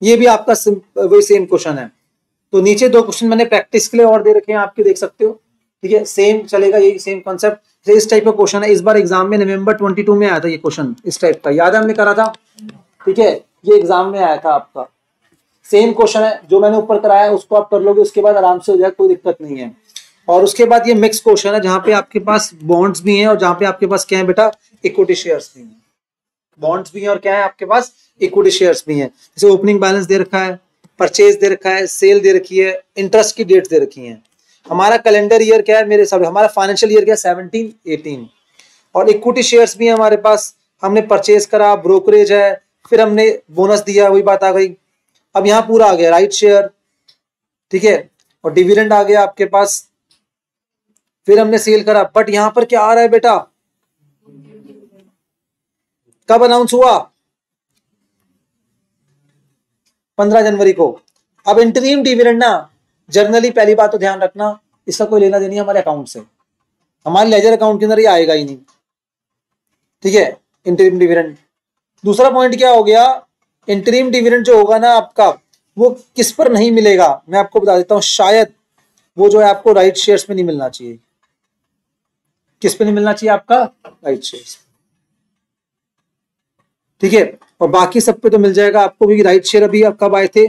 ये भी आपका वही सेम क्वेश्चन है। तो नीचे 2 क्वेश्चन मैंने प्रैक्टिस के लिए और दे रखे हैं आपके, देख सकते हो, ठीक है, सेम चलेगा, यही सेम कॉन्सेप्ट। इस टाइप का क्वेश्चन है, इस बार एग्जाम में नवंबर 22 में आया था ये क्वेश्चन, इस टाइप का याद है हमने करा था, ठीक है, ये एग्जाम में आया था आपका। सेम क्वेश्चन है जो मैंने ऊपर कराया है, उसको आप कर लोगे, उसके बाद आराम से हो जाएगा, कोई दिक्कत नहीं है। और उसके बाद ये मिक्स क्वेश्चन है जहां पे आपके पास बॉन्ड्स भी हैं और जहां पे आपके पास क्या है बेटा, इक्विटी शेयर्स भी हैं। बॉन्ड्स भी हैं और क्या है आपके पास, इक्विटी शेयर्स भी हैं। जैसे ओपनिंग बैलेंस दे रखा है, परचेज दे रखा है, सेल दे रखी है, इंटरेस्ट की डेट दे रखी है। हमारा कैलेंडर ईयर क्या है मेरे हिसाब से, हमारा फाइनेंशियल ईयर क्या है 17-18। और इक्विटी शेयर्स भी है हमारे पास, हमने परचेज करा, ब्रोकरेज है, फिर हमने बोनस दिया, वही बात आ गई। अब यहाँ पूरा आ गया राइट शेयर, ठीक है, और डिविडेंड आ गया आपके पास, फिर हमने सेल करा। बट यहां पर क्या आ रहा है बेटा, कब अनाउंस हुआ, 15 जनवरी को। अब इंटरिम डिविडेंड ना, जनरली पहली बात तो ध्यान रखना, इसका कोई लेना देना नहीं हमारे अकाउंट से, हमारे लेजर अकाउंट के अंदर ये आएगा ही नहीं, ठीक है, इंटरिम डिविडेंड। दूसरा पॉइंट क्या हो गया, इंटरिम डिविडेंड जो होगा ना आपका, वो किस पर नहीं मिलेगा, मैं आपको बता देता हूं, शायद वो जो है आपको राइट शेयर्स में नहीं मिलना चाहिए। किस पे नहीं मिलना चाहिए आपका, राइट शेयर्स, ठीक है। और बाकी सब पे तो मिल जाएगा आपको, क्योंकि राइट शेयर अभी आप कब आए थे,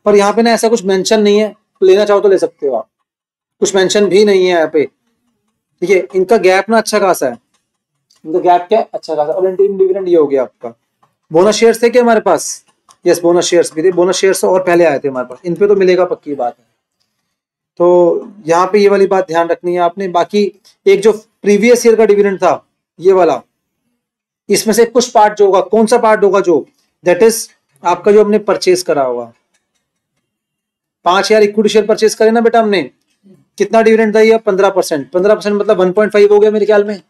पर यहाँ पे ना ऐसा कुछ मेंशन नहीं है, लेना चाहो तो ले सकते हो आप, कुछ मेंशन भी नहीं है यहाँ पे, ठीक है। इनका गैप ना अच्छा खासा है, इनका गैप क्या अच्छा खासा। और इंटरिम डिविडेंड ये हो गया आपका। बोनस शेयर्स थे क्या हमारे पास, यस बोनस शेयर्स भी थे, बोनस शेयर्स और पहले आए थे हमारे पास, इन पे तो मिलेगा, पक्की बात है। तो यहाँ पे ये वाली बात ध्यान रखनी है आपने। बाकी एक जो प्रीवियस ईयर का डिविडेंड था ये वाला, इसमें से कुछ पार्ट जो होगा, कौन सा पार्ट होगा जो, दैट इज आपका जो हमने परचेज करा होगा। 5,000 इक्विटी शेयर परचेज करे ना बेटा हमने, कितना डिविडेंड था ये, 15%। 15% मतलब 1.5 हो गया मेरे ख्याल में,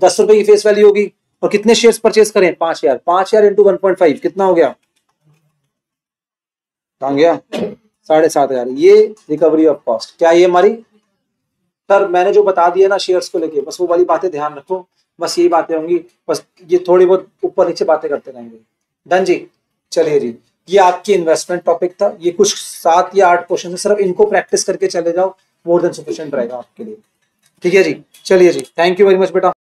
10 रुपए की फेस वैल्यू होगी। और कितने शेयर्स परचेज करें, 5,000, 5,000 इंटू 1.5 कितना हो गया, कहाँ गया, 7,500। ये रिकवरी ऑफ कॉस्ट, क्या ये हमारी, सर मैंने जो बता दिया ना शेयर्स को लेके, बस वो वाली बातें ध्यान रखो, बस यही बातें होंगी, बस ये थोड़ी बहुत ऊपर नीचे बातें करते रहेंगे। डन जी, चलिए जी, ये आपकी इन्वेस्टमेंट टॉपिक था। ये कुछ 7 या 8 क्वेश्चन है, सिर्फ इनको प्रैक्टिस करके चले जाओ, मोर देन सफिशिएंट रहेगा आपके लिए, ठीक है जी। चलिए जी, थैंक यू वेरी मच बेटा।